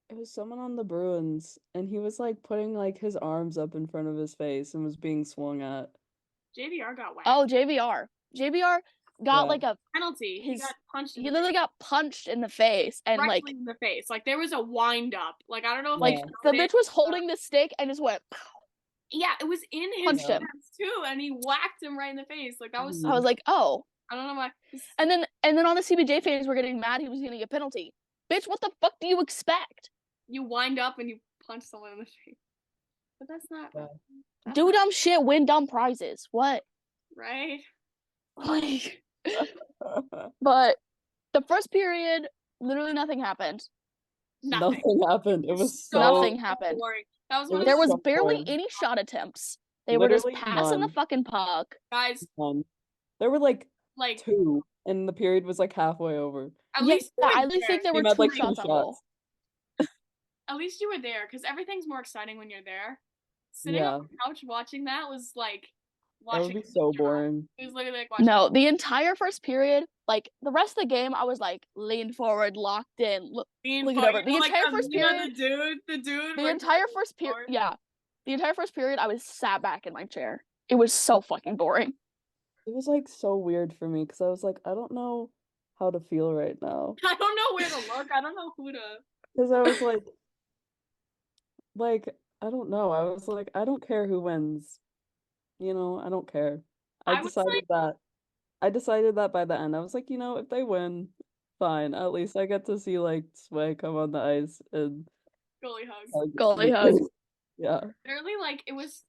[SPEAKER 3] it was someone on the Bruins and he was like putting like his arms up in front of his face and was being swung at.
[SPEAKER 2] JVR got whacked.
[SPEAKER 1] Oh, JVR. JVR got like a
[SPEAKER 2] penalty. He got punched.
[SPEAKER 1] He literally got punched in the face and like
[SPEAKER 2] in the face. Like there was a wind up. Like I don't know if
[SPEAKER 1] like the bitch was holding the stick and just went.
[SPEAKER 2] Yeah, it was in his
[SPEAKER 1] Punched him
[SPEAKER 2] too, and he whacked him right in the face. Like that was. So
[SPEAKER 1] I was like, oh.
[SPEAKER 2] I don't know why.
[SPEAKER 1] And then all the CBJ fans were getting mad he was getting a penalty. Bitch, what the fuck do you expect?
[SPEAKER 2] You wind up and you punch someone in the face. But that's not.
[SPEAKER 3] Yeah.
[SPEAKER 1] Do dumb shit, win dumb prizes. What?
[SPEAKER 2] Right.
[SPEAKER 1] Like. But the first period, literally nothing happened.
[SPEAKER 3] Nothing happened. It was so
[SPEAKER 1] nothing happened.
[SPEAKER 2] Boring. That was
[SPEAKER 1] there was barely any shot attempts. They
[SPEAKER 3] literally
[SPEAKER 1] were just passing
[SPEAKER 3] none.
[SPEAKER 1] the fucking puck.
[SPEAKER 2] Guys.
[SPEAKER 3] None. There were like 2, and the period was like halfway over.
[SPEAKER 2] At least
[SPEAKER 1] I think there were 2 shots on goal.
[SPEAKER 2] At least you were there, because everything's more exciting when you're there. Sitting on the couch watching that was like watching.
[SPEAKER 3] That would be so boring.
[SPEAKER 2] It was literally like watching.
[SPEAKER 1] No, the entire first period, like the rest of the game, I was like leaned forward, locked in, looking over. The entire first period,
[SPEAKER 2] the dude.
[SPEAKER 1] The entire first period, yeah. The entire first period, I was sat back in my chair. It was so fucking boring.
[SPEAKER 3] It was like so weird for me because I was like, I don't know how to feel right now.
[SPEAKER 2] I don't know where to look. I don't know who to.
[SPEAKER 3] Because I was like, I don't know. I was like, I don't care who wins. You know, I don't care. I decided that by the end. I was like, you know, if they win, fine. At least I get to see like Sway come on the ice and
[SPEAKER 2] goalie hugs.
[SPEAKER 1] Goalie hugs.
[SPEAKER 3] Yeah.
[SPEAKER 2] Literally, like it was.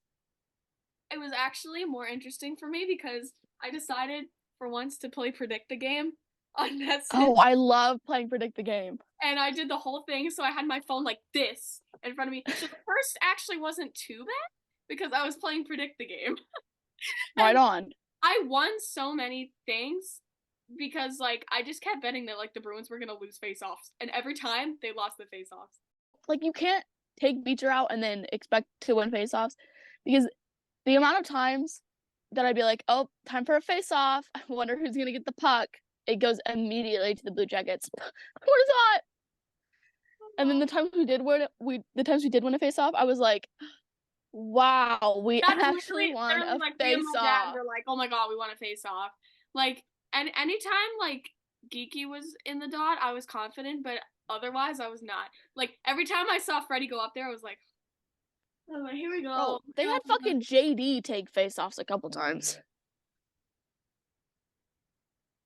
[SPEAKER 2] it was actually more interesting for me because I decided for once to play Predict the Game on Netflix.
[SPEAKER 1] Oh, I love playing Predict the Game.
[SPEAKER 2] And I did the whole thing, so I had my phone like this in front of me. So the first actually wasn't too bad because I was playing Predict the Game.
[SPEAKER 1] Right on.
[SPEAKER 2] I won so many things because like I just kept betting that like the Bruins were gonna lose face-offs, and every time they lost the face-offs.
[SPEAKER 1] Like you can't take Beecher out and then expect to win face-offs because the amount of times that I'd be like, "Oh, time for a face-off. I wonder who's gonna get the puck." It goes immediately to the Blue Jackets. What is that? And then the times we did win a face-off, I was like, "Wow, we
[SPEAKER 2] That's
[SPEAKER 1] actually won a
[SPEAKER 2] like me and my dad
[SPEAKER 1] face-off."
[SPEAKER 2] were like, "Oh my god, we won a face-off!" Like, and anytime like Geeky was in the dot, I was confident, but otherwise I was not. Like every time I saw Freddie go up there, I was like, "Here we go."
[SPEAKER 1] Oh, they had fucking JD take face-offs a couple times.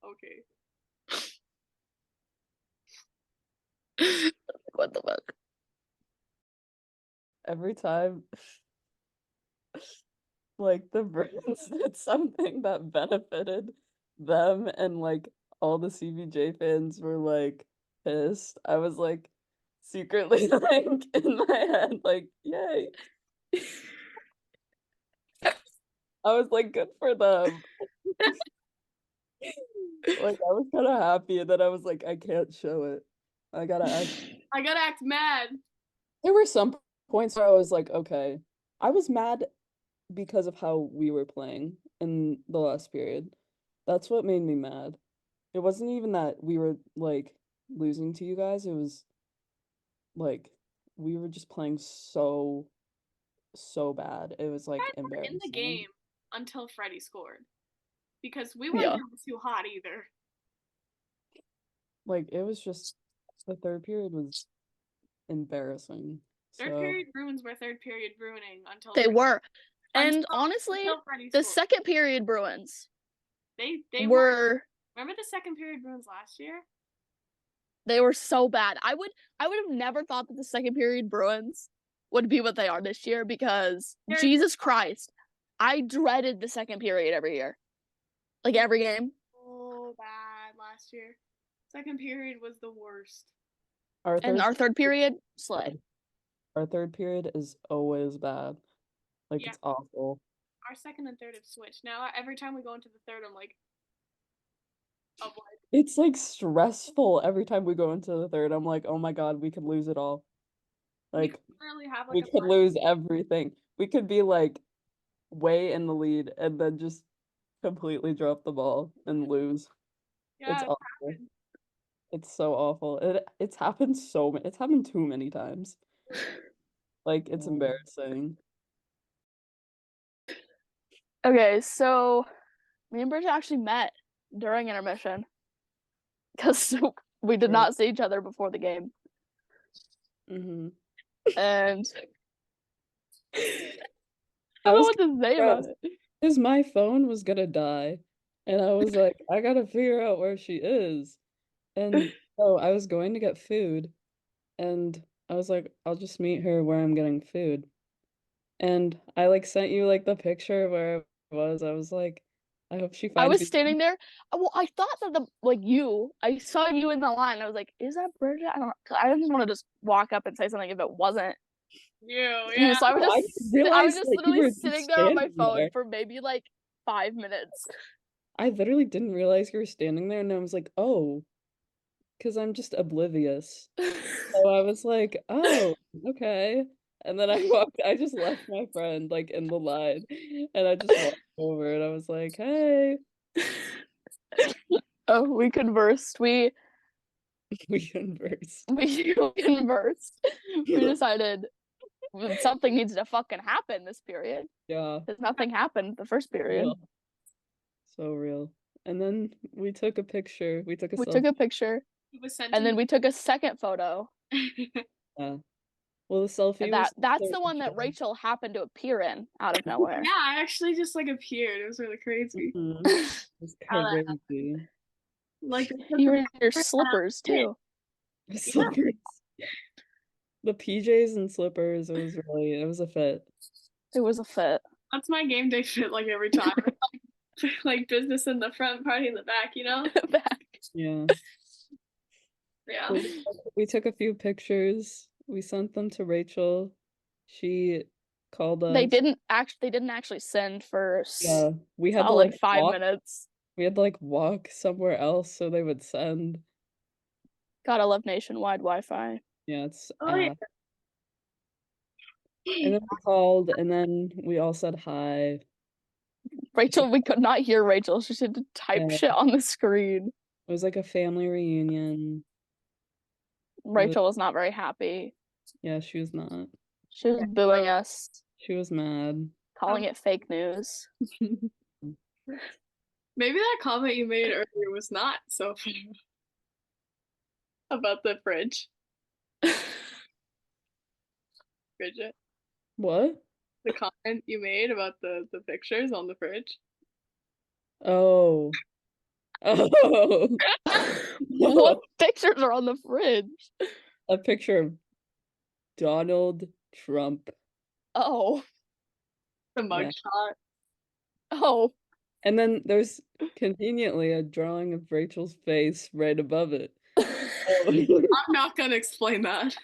[SPEAKER 2] Okay.
[SPEAKER 1] What the fuck?
[SPEAKER 3] Every time, like, the Bruins did something that benefited them, and like all the CBJ fans were like pissed. I was like secretly like in my head, like, yay. I was like, good for them. Like, I was kind of happy, and then I was like, I can't show it. I gotta
[SPEAKER 2] act mad.
[SPEAKER 3] There were some points where I was like, okay. I was mad because of how we were playing in the last period. That's what made me mad. It wasn't even that we were like losing to you guys. It was like we were just playing so bad. It was like
[SPEAKER 2] In the
[SPEAKER 3] embarrassing.
[SPEAKER 2] game until Freddie scored because we weren't
[SPEAKER 1] Yeah.
[SPEAKER 2] too hot either.
[SPEAKER 3] Like it was just the third period was embarrassing.
[SPEAKER 2] Third
[SPEAKER 3] So
[SPEAKER 2] period Bruins were third period Bruining until
[SPEAKER 1] They
[SPEAKER 2] Freddie,
[SPEAKER 1] were. And honestly, the
[SPEAKER 2] scored.
[SPEAKER 1] second period Bruins
[SPEAKER 2] They
[SPEAKER 1] were
[SPEAKER 2] remember the second period Bruins last year?
[SPEAKER 1] they were so bad. I would have never thought that the second period Bruins would be what they are this year because Jesus Christ, I dreaded the second period every year. Like every game.
[SPEAKER 2] So bad last year. Second period was the worst.
[SPEAKER 1] And our third period, slay.
[SPEAKER 3] Our third period is always bad. Like
[SPEAKER 2] Yeah.
[SPEAKER 3] it's awful.
[SPEAKER 2] Our second and third have switched. Now every time we go into the third, I'm like, oh boy.
[SPEAKER 3] It's like stressful every time we go into the third. I'm like, oh my God, we could lose it all. Like we could lose everything. We could be like way in the lead and then just completely drop the ball and lose.
[SPEAKER 2] Yeah,
[SPEAKER 3] it's awful. It's so awful. It's happened it's happened too many times. Like it's embarrassing.
[SPEAKER 1] Okay, so me and Bridget actually met during intermission because we did not see each other before the game.
[SPEAKER 3] Mm-hmm.
[SPEAKER 1] And I don't know what to say about it.
[SPEAKER 3] Because my phone was gonna die. And I was like, I gotta figure out where she is. And so I was going to get food. And I was like, I'll just meet her where I'm getting food. And I like sent you like the picture of where it was. I was like, I hope she finds
[SPEAKER 1] I was
[SPEAKER 3] me.
[SPEAKER 1] standing there. Well, I thought that I saw you in the line. I was like, is that Bridget? I don't know. I didn't want to just walk up and say something if it wasn't.
[SPEAKER 2] Yeah.
[SPEAKER 1] So I was just literally sitting there on my phone for maybe like 5 minutes.
[SPEAKER 3] I literally didn't realize you were standing there, and I was like, oh, because I'm just oblivious. So I was like, oh, okay. And then I just left my friend like in the line, and I just walked over, and I was like, hey.
[SPEAKER 1] Oh, we conversed.
[SPEAKER 3] We conversed.
[SPEAKER 1] We conversed. We decided something needs to fucking happen this period.
[SPEAKER 3] Yeah.
[SPEAKER 1] Because nothing happened the first period.
[SPEAKER 3] So real. And then we took a picture. We took a
[SPEAKER 1] picture. And then we took a second photo.
[SPEAKER 3] Yeah. Well, the selfie
[SPEAKER 1] that's the one that Rachel happened to appear in out of nowhere.
[SPEAKER 2] Yeah, I actually just like appeared. It was really crazy.
[SPEAKER 3] Mm-hmm. It was crazy.
[SPEAKER 2] Like
[SPEAKER 1] you were in your slippers too.
[SPEAKER 3] Slippers. The PJs and slippers, it was a fit.
[SPEAKER 1] It was a fit.
[SPEAKER 2] That's my game day fit like every time. Like business in the front, party in the back, you know?
[SPEAKER 1] Back.
[SPEAKER 3] Yeah.
[SPEAKER 2] Yeah.
[SPEAKER 3] We took a few pictures. We sent them to Rachel. She called
[SPEAKER 1] They
[SPEAKER 3] us.
[SPEAKER 1] didn't actually send for
[SPEAKER 3] Yeah, we had to
[SPEAKER 1] solid
[SPEAKER 3] like
[SPEAKER 1] 5 minutes.
[SPEAKER 3] we had to like walk somewhere else so they would send.
[SPEAKER 1] Gotta love nationwide Wi-Fi.
[SPEAKER 3] Yeah, it's
[SPEAKER 2] Oh yeah.
[SPEAKER 3] And then we called and then we all said hi.
[SPEAKER 1] Rachel, we could not hear Rachel. She had to type
[SPEAKER 3] Yeah,
[SPEAKER 1] shit on the screen.
[SPEAKER 3] it was like a family reunion.
[SPEAKER 1] Rachel was not very happy.
[SPEAKER 3] Yeah, she was not.
[SPEAKER 1] She was booing us,
[SPEAKER 3] She was mad.
[SPEAKER 1] calling it fake news.
[SPEAKER 2] Maybe that comment you made earlier was not so funny about the fridge, Bridget.
[SPEAKER 3] What?
[SPEAKER 2] The comment you made about the pictures on the fridge.
[SPEAKER 3] Oh. Oh.
[SPEAKER 1] What pictures are on the fridge?
[SPEAKER 3] A picture of Donald Trump.
[SPEAKER 1] Oh.
[SPEAKER 2] The
[SPEAKER 3] Yeah.
[SPEAKER 2] mugshot.
[SPEAKER 1] Oh.
[SPEAKER 3] And then there's conveniently a drawing of Rachel's face right above it.
[SPEAKER 2] I'm not gonna explain that.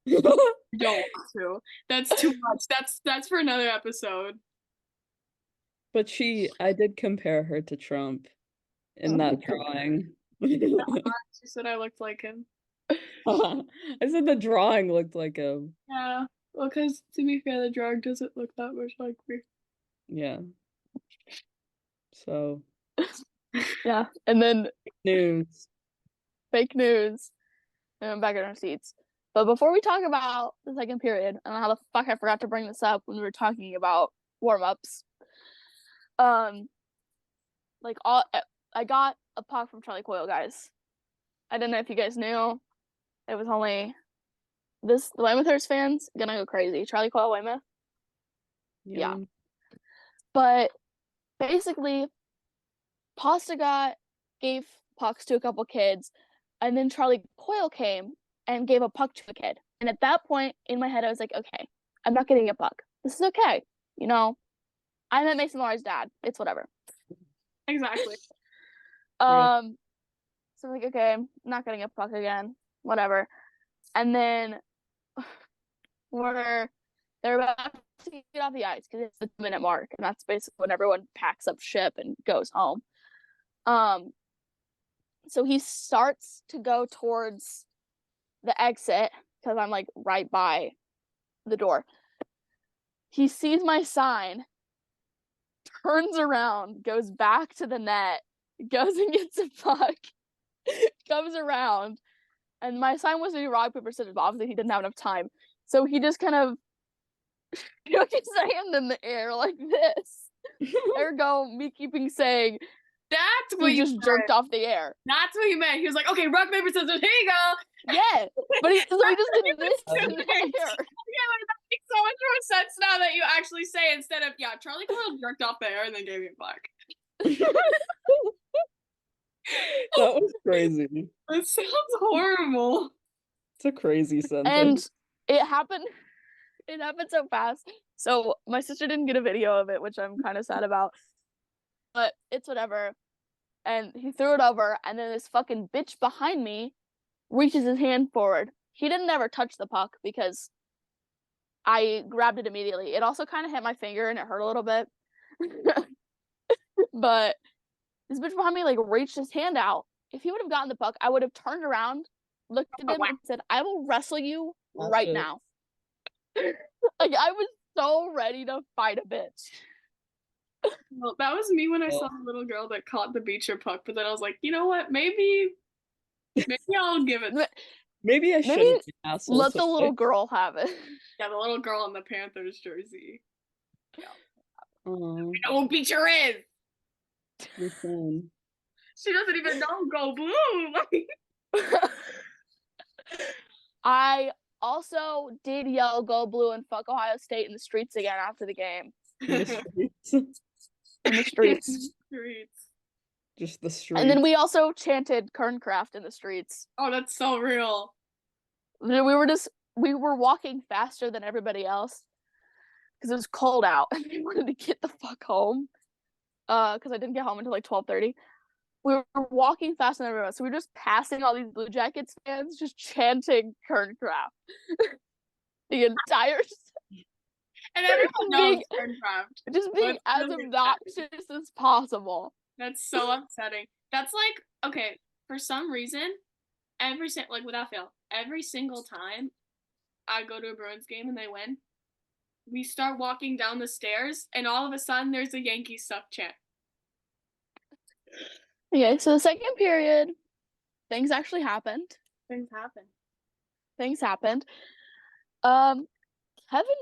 [SPEAKER 2] You don't want to. That's too much. That's for another episode.
[SPEAKER 3] But I did compare her to Trump in that drawing.
[SPEAKER 2] She said I looked like him.
[SPEAKER 3] I said the drawing looked like him.
[SPEAKER 2] Yeah. Well, because to be fair, the drawing doesn't look that much like me.
[SPEAKER 3] Yeah. So.
[SPEAKER 1] Yeah. And then
[SPEAKER 3] News.
[SPEAKER 1] fake news. And I'm back in our seats. But before we talk about the second period, I don't know how the fuck I forgot to bring this up when we were talking about warm-ups. Like I got a puck from Charlie Coyle, guys. I don't know if you guys knew. It was only the Weymouthers fans gonna go crazy. Charlie Coyle, Weymouth. Yeah. But basically, Pasta gave pucks to a couple kids, and then Charlie Coyle came and gave a puck to a kid. And at that point in my head, I was like, okay, I'm not getting a puck. This is okay. You know, I met Mason Laura's dad. It's whatever.
[SPEAKER 2] Exactly.
[SPEAKER 1] So I'm like, okay, I'm not getting a puck again. Whatever. And then they're about to get off the ice because it's the 2-minute mark, and that's basically when everyone packs up ship and goes home. So he starts to go towards the exit because I'm like right by the door. He sees my sign, turns around, goes back to the net, goes and gets a puck, comes around, and my sign was to do rock, paper, scissors, but obviously he didn't have enough time. So he just kind of took his hand in the air like this. Ergo, me keeping saying,
[SPEAKER 2] that's what
[SPEAKER 1] you just jerked off the air.
[SPEAKER 2] That's what you meant. He was like, okay, rock, paper, scissors, here you go.
[SPEAKER 1] Yeah, but he just did this in the air.
[SPEAKER 2] Yeah, that makes so much more sense now that you actually say instead of, yeah, Charlie Coyle jerked off the air and then gave me a puck.
[SPEAKER 3] That was crazy.
[SPEAKER 2] That sounds horrible.
[SPEAKER 3] It's a crazy sentence.
[SPEAKER 1] And it happened so fast. So my sister didn't get a video of it, which I'm kind of sad about. But it's whatever. And he threw it over, and then this fucking bitch behind me reaches his hand forward. He didn't ever touch the puck because I grabbed it immediately. It also kind of hit my finger and it hurt a little bit. But this bitch behind me like reached his hand out. If he would have gotten the puck, I would have turned around, looked at him, and said, I will wrestle you right now. Like, I was so ready to fight a bitch.
[SPEAKER 2] Well, that was me when I saw the little girl that caught the beacher puck, but then I was like, you know what? Maybe I'll give it.
[SPEAKER 3] Maybe I shouldn't be an asshole.
[SPEAKER 1] Let the little girl have it.
[SPEAKER 2] Yeah, the little girl in the Panthers jersey.
[SPEAKER 3] Yeah.
[SPEAKER 2] I know who beacher is.
[SPEAKER 3] Listen.
[SPEAKER 2] She doesn't even know Go Blue.
[SPEAKER 1] I also did yell Go Blue and fuck Ohio State in the streets again after the game.
[SPEAKER 3] In the streets.
[SPEAKER 1] In the streets.
[SPEAKER 3] Just the streets.
[SPEAKER 1] And then we also chanted Kerncraft in the streets.
[SPEAKER 2] Oh, that's so real.
[SPEAKER 1] We were walking faster than everybody else. because it was cold out and we wanted to get the fuck home. Because I didn't get home until like 12:30. We were walking faster than everyone, so we were just passing all these Blue Jackets fans, just chanting Kernkraft the entire.
[SPEAKER 2] And everyone knows
[SPEAKER 1] being,
[SPEAKER 2] Kernkraft.
[SPEAKER 1] just being as
[SPEAKER 2] really
[SPEAKER 1] obnoxious as possible.
[SPEAKER 2] That's so upsetting. That's like, okay, for some reason, like without fail, every single time I go to a Bruins game and they win, we start walking down the stairs, and all of a sudden there's a Yankees stuff chant.
[SPEAKER 1] Okay, so the second period, things actually happened.
[SPEAKER 2] Things
[SPEAKER 1] happened. Kevin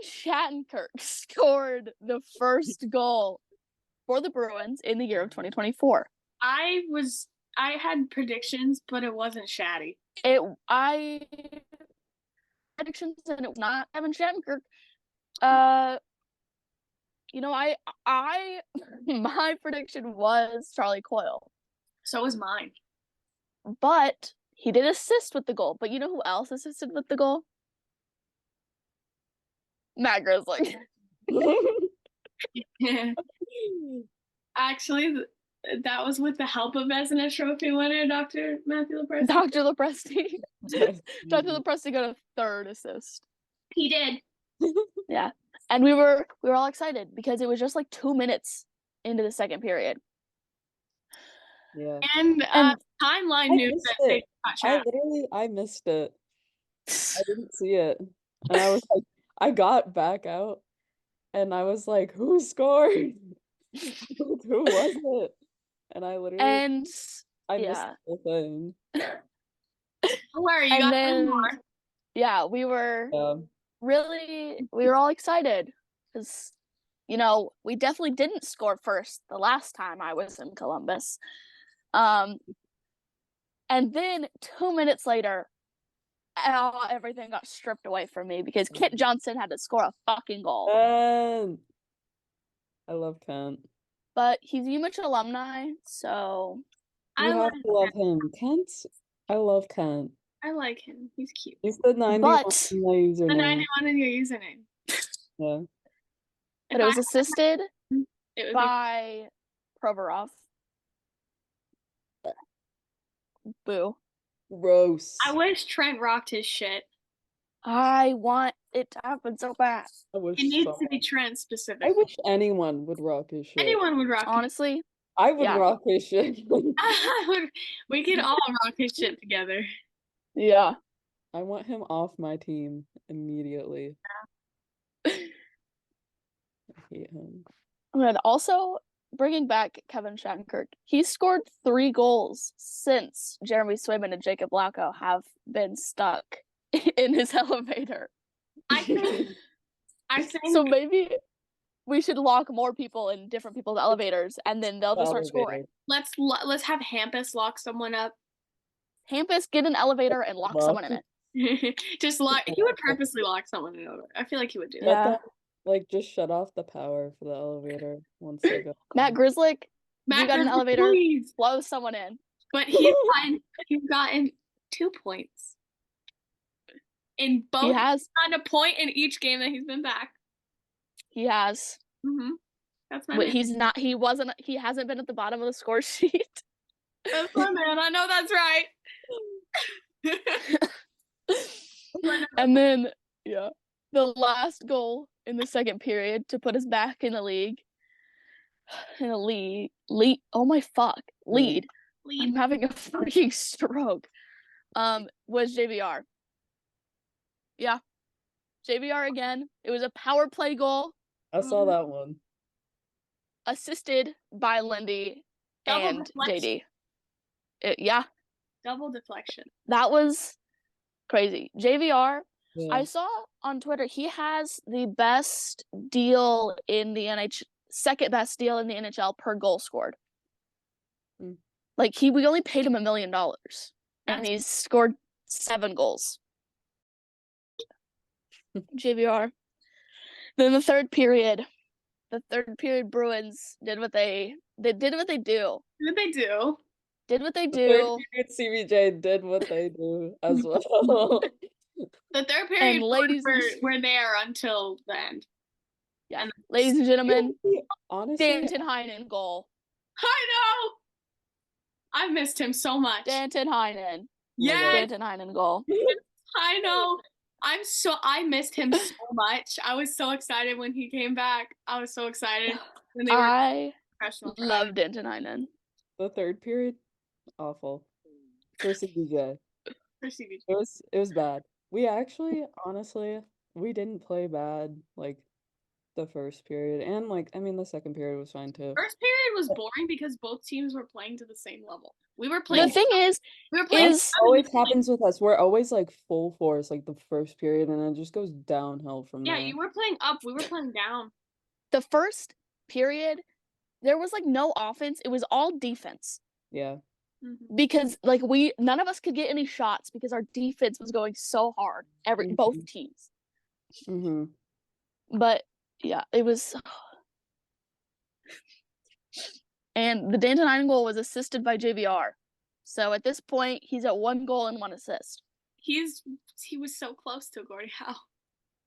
[SPEAKER 1] Shattenkirk scored the first goal for the Bruins in the year of 2024.
[SPEAKER 2] I had predictions, but it wasn't Shatty.
[SPEAKER 1] Predictions, and it was not Kevin Shattenkirk. My prediction was Charlie Coyle.
[SPEAKER 2] So was mine.
[SPEAKER 1] But he did assist with the goal. But you know who else assisted with the goal? Matt Grizzly.
[SPEAKER 2] Actually, that was with the help of Vezina Trophy winner, Dr. Matthew Lepresti.
[SPEAKER 1] Dr. Lepresti. Dr. Lepresti got a third assist.
[SPEAKER 2] He did.
[SPEAKER 1] Yeah. And we were all excited because it was just like 2 minutes into the second period.
[SPEAKER 3] Yeah.
[SPEAKER 2] And timeline news that they
[SPEAKER 3] I missed it. I didn't see it. And I was like, I got back out and I was like, who scored? Who was it? And I literally I missed the thing.
[SPEAKER 2] Don't worry, you got one more.
[SPEAKER 1] Yeah, we were all excited because, we definitely didn't score first the last time I was in Columbus. And then 2 minutes later, everything got stripped away from me because Kent Johnson had to score a fucking goal.
[SPEAKER 3] I love Kent.
[SPEAKER 1] But he's UMich alumni, so
[SPEAKER 3] you have to love him. Kent, I love Kent.
[SPEAKER 2] I like him. He's cute.
[SPEAKER 3] He's the 91 in my username.
[SPEAKER 2] The 91 in your username.
[SPEAKER 3] Yeah.
[SPEAKER 1] But it was assisted by Provorov. Boo.
[SPEAKER 3] Gross.
[SPEAKER 2] I wish Trent rocked his shit.
[SPEAKER 1] I want it to happen so bad.
[SPEAKER 2] It needs to be Trent specific.
[SPEAKER 3] I wish anyone would rock his shit.
[SPEAKER 2] Anyone would rock
[SPEAKER 1] honestly.
[SPEAKER 3] I would rock his shit.
[SPEAKER 2] We could all rock his shit together.
[SPEAKER 1] Yeah.
[SPEAKER 3] I want him off my team immediately. I hate him.
[SPEAKER 1] And also, bringing back Kevin Shattenkirk, he scored 3 goals since Jeremy Swayman and Jacob Lauko have been stuck in his elevator.
[SPEAKER 2] I think
[SPEAKER 1] so maybe we should lock more people in different people's elevators, and then they'll just start scoring.
[SPEAKER 2] Let's have Hampus lock someone up.
[SPEAKER 1] Hampus, get an elevator and lock someone in
[SPEAKER 2] it. Just lock. He would purposely lock someone in it. I feel like he would do that.
[SPEAKER 1] Yeah.
[SPEAKER 3] Just shut off the power for the elevator once they go.
[SPEAKER 1] Matt Grizzlick, you got an elevator, please. Blow someone in.
[SPEAKER 2] But he's gotten 2 points. In both, he has gotten a point in each game that he's been back.
[SPEAKER 1] He has.
[SPEAKER 2] Mm-hmm. That's my
[SPEAKER 1] man. He hasn't been at the bottom of the score sheet.
[SPEAKER 2] That's my man. I know that's right.
[SPEAKER 1] And then, the last goal in the second period to put us back in the league. In a lead. Oh my fuck. Lead. I'm having a fucking stroke. Was JVR. Yeah. JVR again. It was a power play goal.
[SPEAKER 3] I saw that one.
[SPEAKER 1] Assisted by Lindy and JD.
[SPEAKER 2] Double deflection.
[SPEAKER 1] That was crazy. JVR, I saw on Twitter, he has the best deal in the NHL, second best deal in the NHL per goal scored. Like, we only paid him $1 million, and he's scored 7 goals. JVR. Then the third period, Bruins did what they do. Did what they do.
[SPEAKER 3] CBJ did what they do as well.
[SPEAKER 2] The third period, we're there until the end.
[SPEAKER 1] Yeah.
[SPEAKER 2] And
[SPEAKER 1] Ladies and gentlemen,
[SPEAKER 3] honestly,
[SPEAKER 1] Danton Heinen goal.
[SPEAKER 2] I know. I missed him so much.
[SPEAKER 1] Danton Heinen.
[SPEAKER 2] Yes,
[SPEAKER 1] Danton Heinen goal.
[SPEAKER 2] I know. I missed him so much. I was so excited when he came back. I was so excited when they were
[SPEAKER 1] I
[SPEAKER 2] professional.
[SPEAKER 1] love Danton Heinen.
[SPEAKER 3] the third period, awful. For CBJ.
[SPEAKER 2] For CBJ.
[SPEAKER 3] It was bad. We actually, honestly, we didn't play bad like the first period, and like I mean the second period was fine too.
[SPEAKER 2] First period was boring because both teams were playing to the same level. We were
[SPEAKER 1] The
[SPEAKER 2] playing.
[SPEAKER 1] thing is,
[SPEAKER 2] We were playing.
[SPEAKER 1] is
[SPEAKER 3] Always happens with us. We're always like full force like the first period, and it just goes downhill from
[SPEAKER 2] Yeah,
[SPEAKER 3] there.
[SPEAKER 2] you were playing up. We were playing down.
[SPEAKER 1] the first period, there was like no offense. It was all defense.
[SPEAKER 3] Yeah.
[SPEAKER 1] Because like none of us could get any shots because our defense was going so hard. Both teams. But yeah, it was. And the Danton Heinen goal was assisted by JVR. So at this point, he's at 1 goal and 1 assist.
[SPEAKER 2] He was so close to Gordie Howe.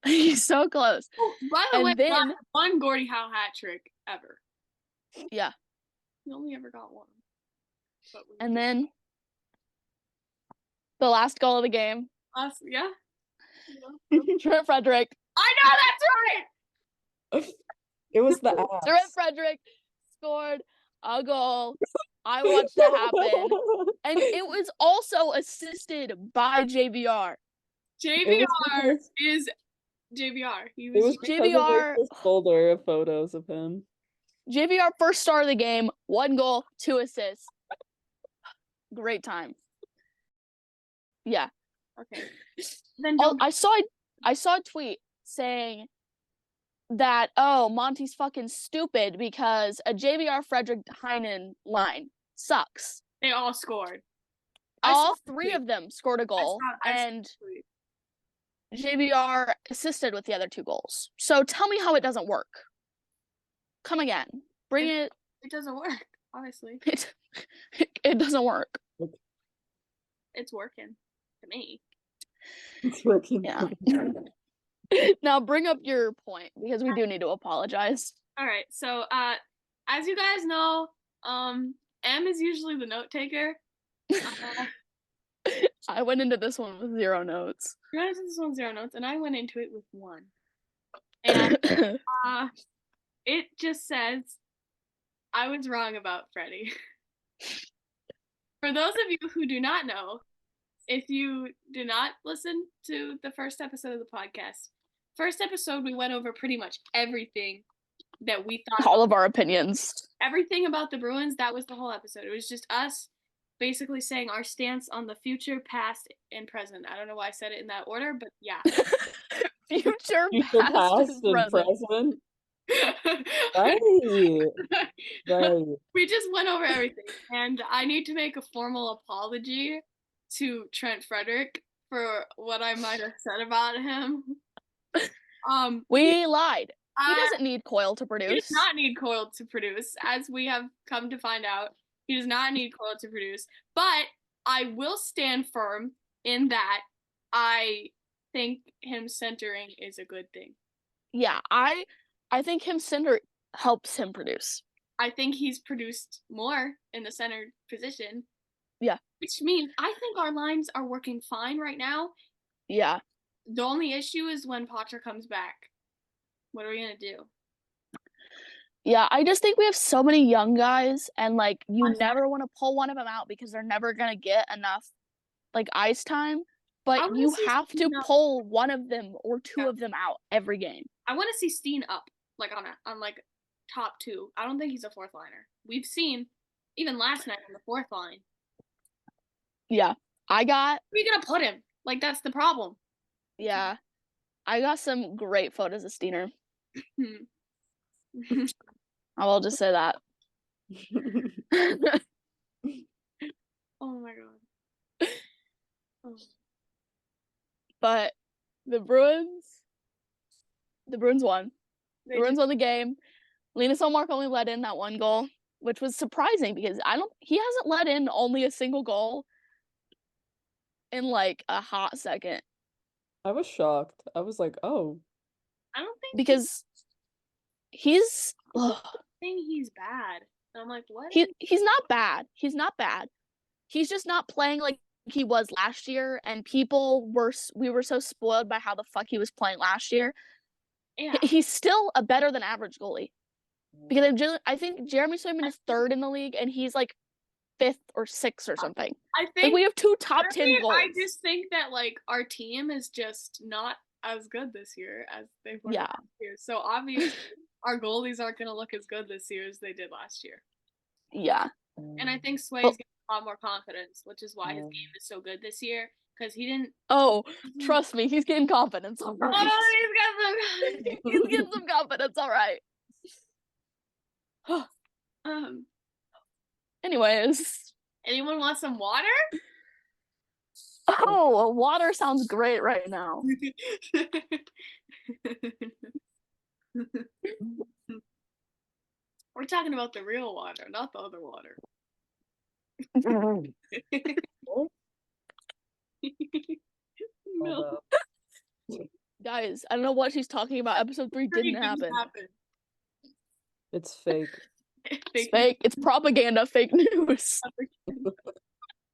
[SPEAKER 1] He's so close.
[SPEAKER 2] Oh, by the
[SPEAKER 1] And
[SPEAKER 2] way,
[SPEAKER 1] then,
[SPEAKER 2] one Gordie Howe hat trick ever.
[SPEAKER 1] Yeah.
[SPEAKER 2] He only ever got one.
[SPEAKER 1] And then the last goal of the game.
[SPEAKER 2] Yeah.
[SPEAKER 1] Trent Frederick.
[SPEAKER 2] I know, that's right.
[SPEAKER 3] It was the ass.
[SPEAKER 1] Trent Frederick scored a goal. I watched it happen. And it was also assisted by JVR.
[SPEAKER 2] JVR is JVR.
[SPEAKER 3] It was
[SPEAKER 1] JVR
[SPEAKER 3] folder of photos of him.
[SPEAKER 1] JVR first star of the game, 1 goal, 2 assists. Great time. Yeah.
[SPEAKER 2] Okay. Then
[SPEAKER 1] I saw a tweet saying that Monty's fucking stupid because a JVR Frederick Heinen line sucks.
[SPEAKER 2] They all scored.
[SPEAKER 1] All 3 of them scored a goal, and JVR assisted with the other 2 goals. So tell me how it doesn't work. Come again. Bring it.
[SPEAKER 2] It doesn't work, honestly.
[SPEAKER 1] It doesn't work.
[SPEAKER 2] It's working to me.
[SPEAKER 3] It's working.
[SPEAKER 1] Yeah. Now bring up your point because we do need to apologize.
[SPEAKER 2] All right. So, as you guys know, M is usually the note taker.
[SPEAKER 1] I went into this one with 0 notes.
[SPEAKER 2] You went into this one 0 notes, and I went into it with 1. And it just says, I was wrong about Freddie. For those of you who do not know, if you do not listen to the first episode of the podcast, first episode we went over pretty much everything that we thought.
[SPEAKER 1] All of our opinions.
[SPEAKER 2] Everything about the Bruins, that was the whole episode. It was just us basically saying our stance on the future, past, and present. I don't know why I said it in that order, but yeah.
[SPEAKER 1] future, past, and present.
[SPEAKER 3] Right.
[SPEAKER 2] We just went over everything, and I need to make a formal apology to Trent Frederick for what I might have said about him.
[SPEAKER 1] We lied. He doesn't need Coyle to produce.
[SPEAKER 2] He does not need Coyle to produce, as we have come to find out. He does not need Coyle to produce. But I will stand firm in that I think him centering is a good thing.
[SPEAKER 1] Yeah, I think him center helps him produce.
[SPEAKER 2] I think he's produced more in the center position.
[SPEAKER 1] Yeah.
[SPEAKER 2] Which means I think our lines are working fine right now.
[SPEAKER 1] Yeah.
[SPEAKER 2] The only issue is when Potter comes back. What are we going to do?
[SPEAKER 1] Yeah, I just think we have so many young guys, and like you never want to pull one of them out because they're never going to get enough like ice time. But you have to pull one of them or 2 of them out every game.
[SPEAKER 2] I want to see Steen up, like on like top 2. I don't think he's a 4th liner. We've seen even last night on the 4th line.
[SPEAKER 1] Yeah, I got.
[SPEAKER 2] Where are you gonna put him? Like that's the problem.
[SPEAKER 1] Yeah, I got some great photos of Steener. I will just say that.
[SPEAKER 2] Oh my god. Oh.
[SPEAKER 1] But the Bruins won. The Bruins won the game. Linus Ullmark only let in that 1 goal, which was surprising because he hasn't let in only a single goal in like a hot second.
[SPEAKER 3] I was shocked. I was like, oh.
[SPEAKER 2] I don't think
[SPEAKER 1] because he's
[SPEAKER 2] saying he's bad. And I'm like, what?
[SPEAKER 1] he's not bad. He's not bad. He's just not playing like he was last year, and we were so spoiled by how the fuck he was playing last year.
[SPEAKER 2] Yeah.
[SPEAKER 1] He's still a better than average goalie. Because I think Jeremy Swayman is third in the league, and he's like 5th or 6th or something.
[SPEAKER 2] I
[SPEAKER 1] Like
[SPEAKER 2] think
[SPEAKER 1] we have 2 top 10 goals.
[SPEAKER 2] I just think that like our team is just not as good this year as they were last year. So obviously our goalies aren't gonna look as good this year as they did last year.
[SPEAKER 1] Yeah.
[SPEAKER 2] And I think Sway's getting a lot more confidence, which is why his game is so good this year. Because he didn't.
[SPEAKER 1] Oh, trust me, he's getting confidence. All right.
[SPEAKER 2] Oh,
[SPEAKER 1] he's getting some confidence. All right. Anyways.
[SPEAKER 2] Anyone want some water?
[SPEAKER 1] Oh, water sounds great right now.
[SPEAKER 2] We're talking about the real water, not the other water. No.
[SPEAKER 1] Guys, I don't know what she's talking about. Episode 3 didn't happen.
[SPEAKER 3] It's fake.
[SPEAKER 1] It's fake. It's propaganda, fake news.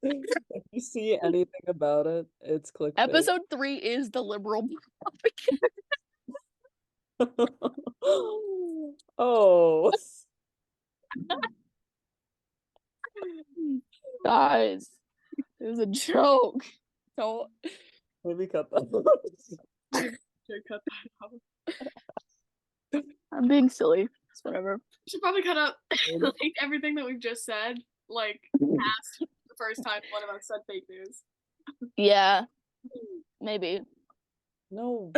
[SPEAKER 3] If you see anything about it, it's clickbait.
[SPEAKER 1] Episode 3 is the liberal propaganda.
[SPEAKER 3] Oh.
[SPEAKER 1] Guys, it was a joke. So
[SPEAKER 3] maybe cut that out.
[SPEAKER 2] Cut that out.
[SPEAKER 1] I'm being silly. It's whatever.
[SPEAKER 2] We should probably cut out like everything that we've just said. Like past the first time one of us said fake news.
[SPEAKER 1] Yeah. Maybe.
[SPEAKER 3] No.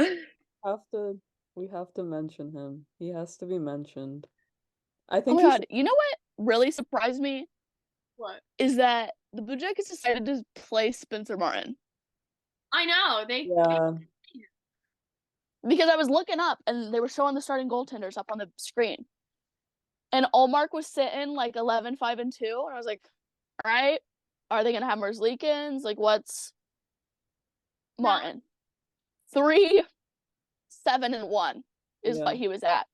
[SPEAKER 3] We have to mention him. He has to be mentioned. I think
[SPEAKER 1] oh my god, you know what really surprised me?
[SPEAKER 2] What?
[SPEAKER 1] Is that the Blue Jackets decided to play Spencer Martin.
[SPEAKER 2] I know.
[SPEAKER 3] Yeah.
[SPEAKER 1] Because I was looking up and they were showing the starting goaltenders up on the screen. And Allmark was sitting like 11, 5, and 2. And I was like, all right, are they going to have Merzlikins? Like, what's Martin? 3, 7, and 1 is what he was at.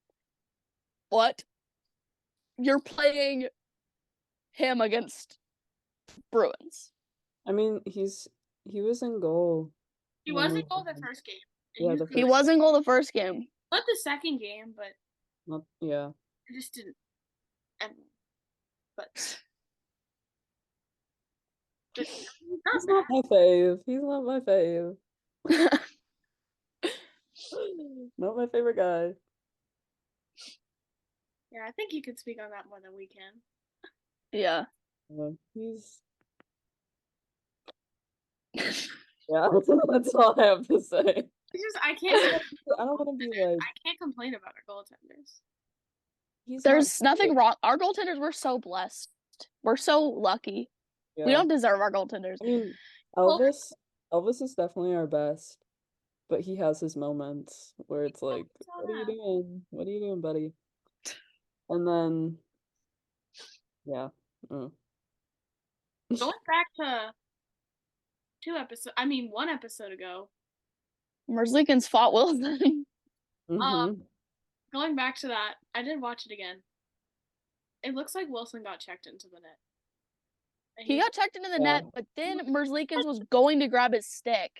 [SPEAKER 1] What? You're playing him against Bruins.
[SPEAKER 3] I mean, he was in goal.
[SPEAKER 2] He was in goal the first game.
[SPEAKER 3] Yeah,
[SPEAKER 1] he was in goal the first game.
[SPEAKER 2] Not the second game, but
[SPEAKER 3] yeah.
[SPEAKER 2] I just didn't. But
[SPEAKER 3] he's not my fave. He's not my fave. Not my favorite guy.
[SPEAKER 2] Yeah, I think you could speak on that more than we can.
[SPEAKER 1] Yeah.
[SPEAKER 3] He's. Yeah, that's all I have to say.
[SPEAKER 2] I can't.
[SPEAKER 3] I don't want to be like.
[SPEAKER 2] I can't complain about our goaltenders.
[SPEAKER 1] There's nothing wrong. Our goaltenders, we're so blessed. We're so lucky. Yeah. We don't deserve our goaltenders.
[SPEAKER 3] I mean, Elvis is definitely our best, but he has his moments where it's like, what are you doing? What are you doing, buddy? And then, yeah.
[SPEAKER 2] Going back to 1 episode ago.
[SPEAKER 1] Merzlikins fought Wilson.
[SPEAKER 2] Going back to that, I did watch it again. It looks like Wilson got checked into the net.
[SPEAKER 1] He got checked into the net, but then Merzlikins was going to grab his stick,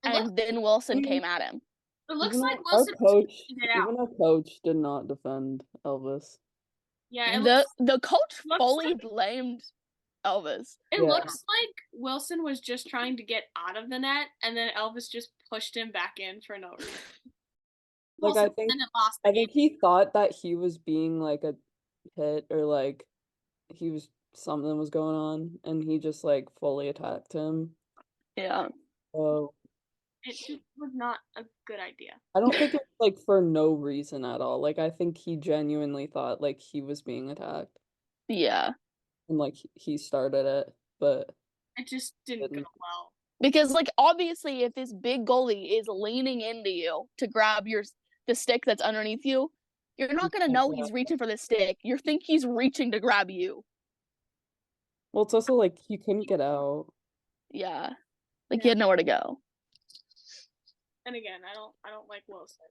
[SPEAKER 1] and then Wilson came at him.
[SPEAKER 2] It looks like Wilson
[SPEAKER 3] even our coach did not defend Elvis.
[SPEAKER 2] Yeah,
[SPEAKER 1] the coach fully blamed Elvis.
[SPEAKER 2] It looks like Wilson was just trying to get out of the net, and then Elvis just pushed him back in for no reason.
[SPEAKER 3] Like I think he thought that he was being like a hit or like something was going on, and he just like fully attacked him.
[SPEAKER 1] Yeah.
[SPEAKER 3] So
[SPEAKER 2] it just was not a good idea.
[SPEAKER 3] I don't think it's like for no reason at all. Like I think he genuinely thought like he was being attacked.
[SPEAKER 1] Yeah.
[SPEAKER 3] And like he started it, but
[SPEAKER 2] it just didn't go well.
[SPEAKER 1] Because like obviously if this big goalie is leaning into you to grab the stick that's underneath you, you're not gonna know he's reaching for the stick. You think he's reaching to grab you.
[SPEAKER 3] Well, it's also like he couldn't get out.
[SPEAKER 1] Yeah. Like he had nowhere to go.
[SPEAKER 2] And again, I don't like Wilson,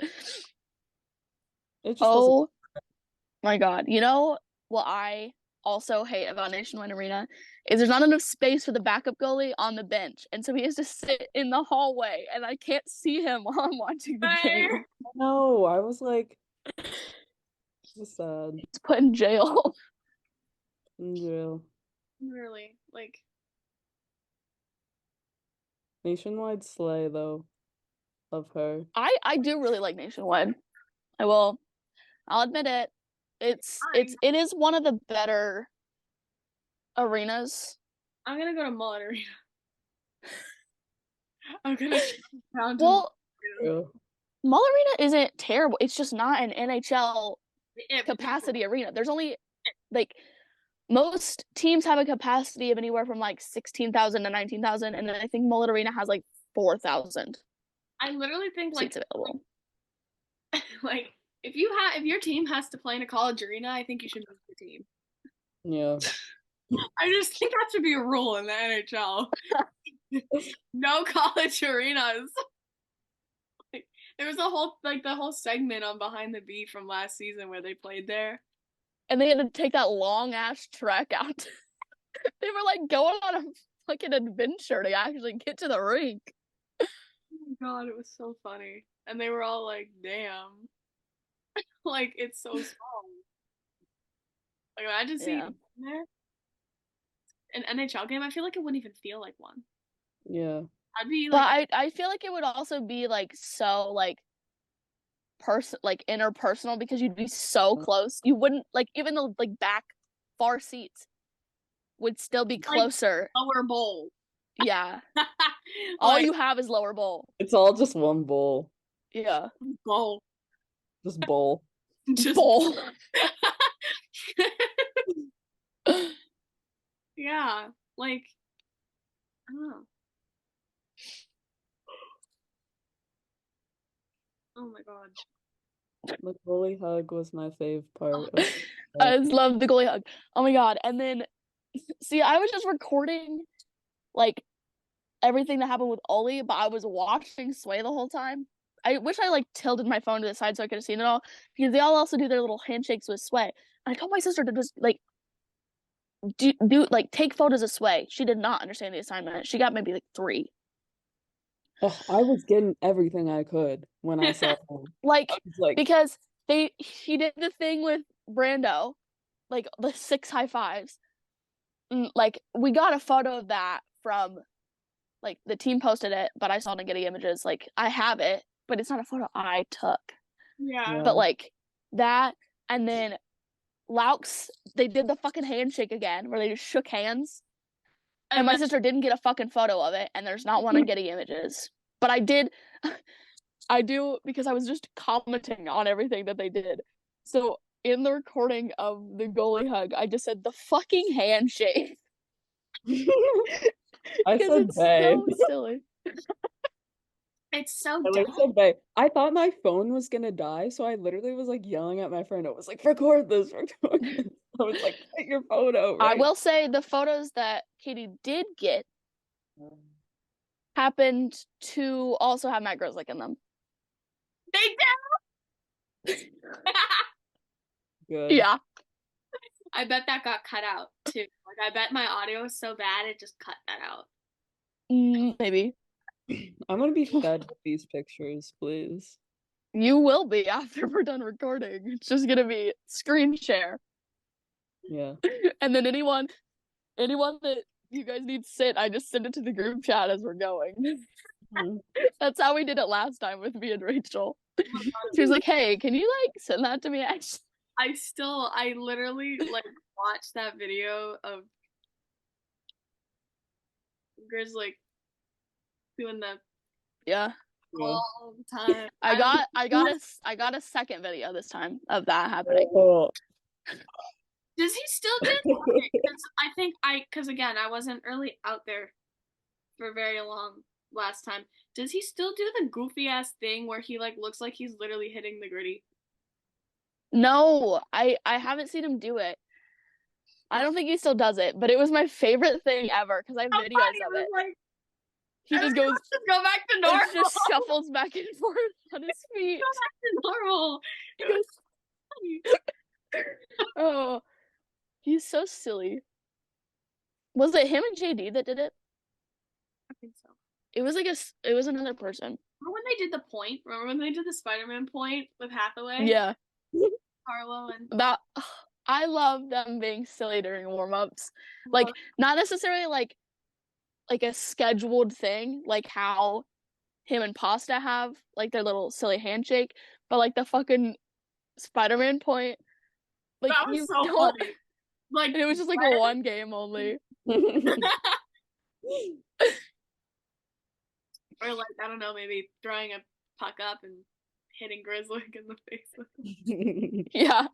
[SPEAKER 2] but
[SPEAKER 3] It just wasn't.
[SPEAKER 1] Oh my God. You know what I also hate about Nationwide Arena is there's not enough space for the backup goalie on the bench. And so he has to sit in the hallway and I can't see him while I'm watching the game.
[SPEAKER 3] No, I was like, it's sad.
[SPEAKER 1] He's put in jail.
[SPEAKER 3] In jail.
[SPEAKER 2] Really, like,
[SPEAKER 3] Nationwide slay though. Love her.
[SPEAKER 1] I do really like Nationwide. I'll admit it. It is one of the better arenas.
[SPEAKER 2] I'm gonna go to Mullet Arena. I'm gonna down to
[SPEAKER 1] Well,
[SPEAKER 3] Yeah.
[SPEAKER 1] Mall Arena isn't terrible. It's just not an NHL
[SPEAKER 2] Yeah,
[SPEAKER 1] capacity arena. There's only like most teams have a capacity of anywhere from like 16,000 to 19,000, and then I think Mullet Arena has like 4,000
[SPEAKER 2] I literally think like
[SPEAKER 1] seats available.
[SPEAKER 2] like if your team has to play in a college arena, I think you should move the team.
[SPEAKER 3] Yeah.
[SPEAKER 2] I just think that should be a rule in the NHL. No college arenas. Like, there was the whole segment on Behind the Beat from last season where they played there.
[SPEAKER 1] And they had to take that long ass trek out. They were like going on a fucking adventure to actually get to the rink.
[SPEAKER 2] Oh my God, it was so funny. And they were all like, damn. Like, it's so small. Like, imagine seeing there. An NHL game, I feel like it wouldn't even feel like one.
[SPEAKER 3] Yeah.
[SPEAKER 2] I'd be
[SPEAKER 1] like, but I feel like it would also be like so like interpersonal because you'd be so close. You wouldn't like even the like back far seats would still be closer.
[SPEAKER 2] Like, lower bowl.
[SPEAKER 1] Yeah. All you have is lower bowl.
[SPEAKER 3] It's all just one bowl.
[SPEAKER 1] Yeah.
[SPEAKER 2] Bowl.
[SPEAKER 3] Just bowl.
[SPEAKER 1] Just bowl.
[SPEAKER 2] Yeah. Like, I don't know. Oh my God.
[SPEAKER 3] The goalie hug was my fave part.
[SPEAKER 1] I just love the goalie hug. Oh my God. And then, see, I was just recording, like, everything that happened with Oli, but I was watching Sway the whole time. I wish I, like, tilted my phone to the side so I could have seen it all, because they all also do their little handshakes with Sway. And I told my sister to just, like, take photos of Sway. She did not understand the assignment. She got maybe, like, 3.
[SPEAKER 3] Oh, I was getting everything I could when I saw him.
[SPEAKER 1] Like, because he did the thing with Brando, like the 6 high fives. Like, we got a photo of that from, like, the team posted it, but I saw it in Getty Images. Like, I have it, but it's not a photo I took.
[SPEAKER 2] Yeah.
[SPEAKER 1] But like that, and then Laux, they did the fucking handshake again, where they just shook hands. And my sister didn't get a fucking photo of it, and there's not one on Getty Images. But I did, I do, because I was just commenting on everything that they did. So in the recording of the goalie hug, I just said the fucking handshake.
[SPEAKER 3] I said
[SPEAKER 1] it's
[SPEAKER 3] bae.
[SPEAKER 1] so silly.
[SPEAKER 2] It's so
[SPEAKER 3] I said bae. I thought my phone was gonna die, so I literally was like yelling at my friend. I was like, record this, record this. I was like, get your photo. Right?
[SPEAKER 1] I will say the photos that Katie did get happened to also have Matt Grzelcyk in them.
[SPEAKER 2] They do.
[SPEAKER 3] Good.
[SPEAKER 1] Yeah.
[SPEAKER 2] I bet that got cut out too. Like, I bet my audio is so bad it just cut that out.
[SPEAKER 1] Maybe.
[SPEAKER 3] I'm gonna be fed with these pictures, please.
[SPEAKER 1] You will be after we're done recording. It's just gonna be screen share.
[SPEAKER 3] Yeah.
[SPEAKER 1] And then anyone that you guys need sit, I just send it to the group chat as we're going. That's how we did it last time with me and Rachel. She was like, "Hey, can you like send that to me?"
[SPEAKER 2] I literally like watched that video of Grzelcyk doing the all the time.
[SPEAKER 1] I got a second video this time of that happening.
[SPEAKER 2] Does he still do that? Because again, I wasn't really out there for very long last time. Does he still do the goofy ass thing where he like looks like he's literally hitting the gritty?
[SPEAKER 1] No, I haven't seen him do it. I don't think he still does it, but it was my favorite thing ever because I have videos of it. Like, he just goes,
[SPEAKER 2] go back to normal.
[SPEAKER 1] Just shuffles back and forth on his feet.
[SPEAKER 2] Go back to normal.
[SPEAKER 1] He goes, Oh, he's so silly. Was it him and JD that did it?
[SPEAKER 2] I think so.
[SPEAKER 1] It was it was another person.
[SPEAKER 2] Remember when they did the point? Remember when they did the Spider-Man point with Hathaway?
[SPEAKER 1] Yeah.
[SPEAKER 2] Carlo and
[SPEAKER 1] That I love them being silly during warm-ups. Like, not necessarily like a scheduled thing, like how him and Pasta have like their little silly handshake, but like the fucking Spider-Man point, like
[SPEAKER 2] that was
[SPEAKER 1] you
[SPEAKER 2] so
[SPEAKER 1] don't.
[SPEAKER 2] funny. Like,
[SPEAKER 1] And it was just like a one game only.
[SPEAKER 2] or like, I don't know, maybe throwing a puck up and hitting Grizzly in the face with it.
[SPEAKER 1] Yeah.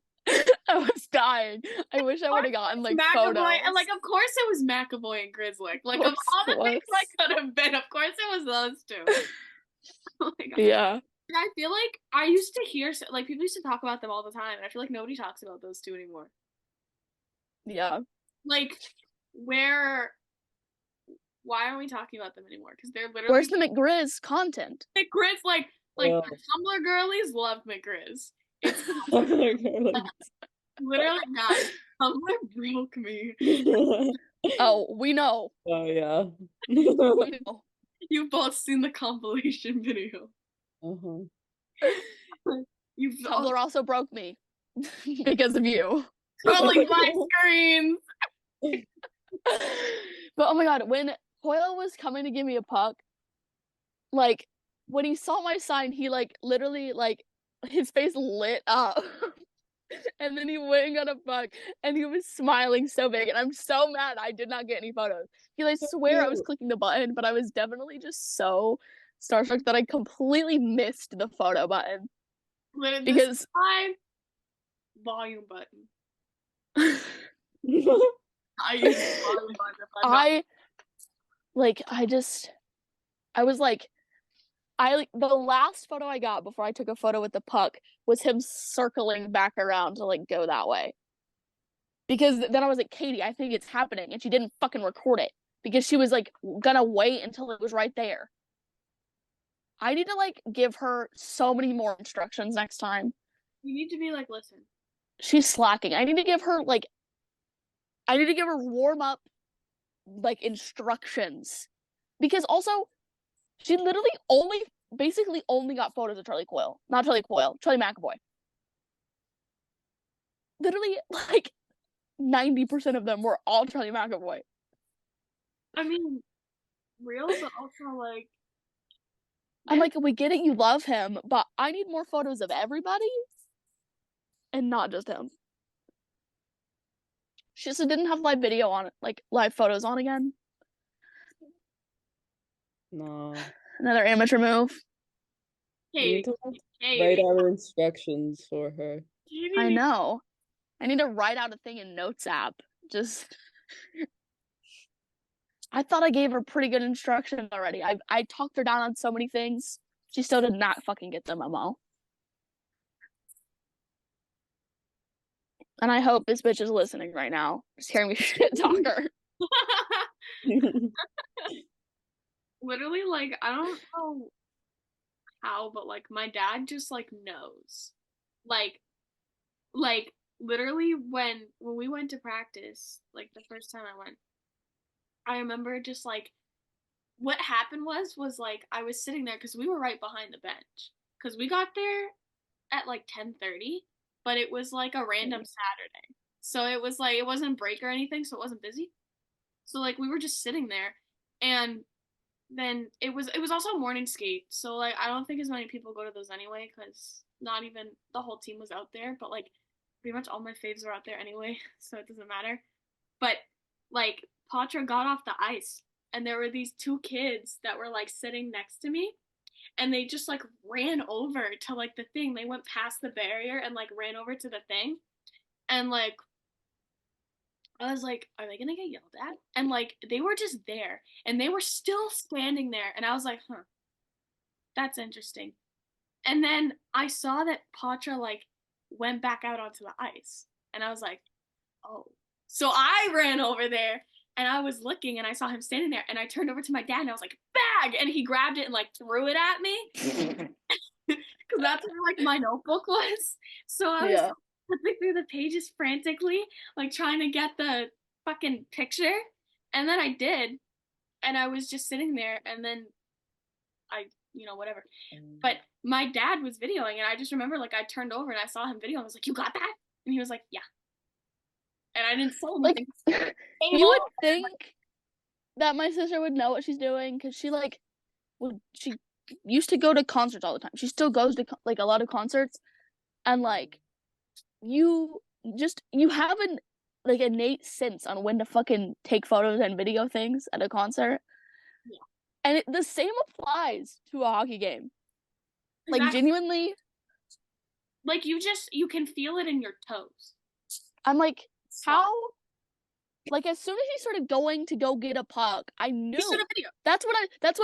[SPEAKER 1] I was dying. I wish I would have gotten like
[SPEAKER 2] McAvoy,
[SPEAKER 1] photos.
[SPEAKER 2] and like, of course it was McAvoy and Grizzly. Like, of all the things I could have been, of course it was those two. Oh my god.
[SPEAKER 1] Yeah.
[SPEAKER 2] And I feel like I used to hear, like, people used to talk about them all the time, and I feel like nobody talks about those two anymore.
[SPEAKER 1] Yeah.
[SPEAKER 2] Like, why aren't we talking about them anymore? Because they're literally.
[SPEAKER 1] Where's the McGrizz content?
[SPEAKER 2] McGrizz, like the Tumblr girlies love McGrizz. It's literally, guys, Tumblr broke me.
[SPEAKER 1] Oh, we know.
[SPEAKER 3] Oh yeah.
[SPEAKER 1] We know.
[SPEAKER 2] You've both seen the compilation video.
[SPEAKER 3] Uh-huh.
[SPEAKER 1] Tumblr also broke me because of you.
[SPEAKER 2] Scrolling my screens.
[SPEAKER 1] But oh my god, when Hoyle was coming to give me a puck, like when he saw my sign, he like literally like his face lit up. And then he went and got a puck and he was smiling so big, and I'm so mad I did not get any photos. I swear I was clicking the button, but I was definitely just so starstruck that I completely missed the photo button. Because
[SPEAKER 2] volume button.
[SPEAKER 1] I use the volume button. The last photo I got before I took a photo with the puck was him circling back around to like go that way. Because then I was like, Katie, I think it's happening, and she didn't fucking record it because she was like gonna wait until it was right there. I need to like give her so many more instructions next time.
[SPEAKER 2] You need to be like, listen.
[SPEAKER 1] She's slacking. I need to give her warm up like instructions. Because also she literally basically only got photos of Charlie McAvoy. Literally like 90% of them were all Charlie McAvoy.
[SPEAKER 2] I mean, real, but also like
[SPEAKER 1] I'm like, we get it, you love him, but I need more photos of everybody and not just him. She just didn't have live video on it, like live photos on again.
[SPEAKER 3] No.
[SPEAKER 1] Another amateur move.
[SPEAKER 3] Hey, write out instructions for her.
[SPEAKER 1] I know. I need to write out a thing in Notes app. I thought I gave her pretty good instructions already. I talked her down on so many things. She still did not fucking get the memo. And I hope this bitch is listening right now. Just hearing me shit talk her.
[SPEAKER 2] Literally, like, I don't know how, but like my dad just like knows. Like literally when we went to practice, like the first time I went, I remember just like what happened was like I was sitting there because we were right behind the bench because we got there at like 10:30, but it was like a random Saturday, so it was like it wasn't break or anything, so it wasn't busy. So like we were just sitting there, and then it was also morning skate, so like I don't think as many people go to those anyway because not even the whole team was out there, but like pretty much all my faves were out there anyway, so it doesn't matter. But like Patra got off the ice, and there were these two kids that were like sitting next to me, and they just like ran over to like the thing. They went past the barrier and like ran over to the thing, and like I was like, are they gonna get yelled at? And like they were just there, and they were still standing there, and I was like, huh, that's interesting. And then I saw that Patra like went back out onto the ice, and I was like, oh. So I ran over there, and I was looking, and I saw him standing there, and I turned over to my dad, and I was like, bag, and he grabbed it and like threw it at me, because that's where like my notebook was. So I was flipping through the pages frantically, like trying to get the fucking picture. And then I did, and I was just sitting there, and then whatever. But my dad was videoing, and I just remember like I turned over and I saw him video, and I was like, "You got that?" And he was like, "Yeah." And I didn't say
[SPEAKER 1] Like,
[SPEAKER 2] anything.
[SPEAKER 1] you would think that my sister would know what she's doing because she used to go to concerts all the time. She still goes to like a lot of concerts, and like you have an like innate sense on when to fucking take photos and video things at a concert.
[SPEAKER 2] Yeah.
[SPEAKER 1] And the same applies to a hockey game. Like,
[SPEAKER 2] Exactly.
[SPEAKER 1] genuinely,
[SPEAKER 2] Like you can feel it in your toes.
[SPEAKER 1] I'm like, how? Like, as soon as he started going to go get a puck, I knew that's what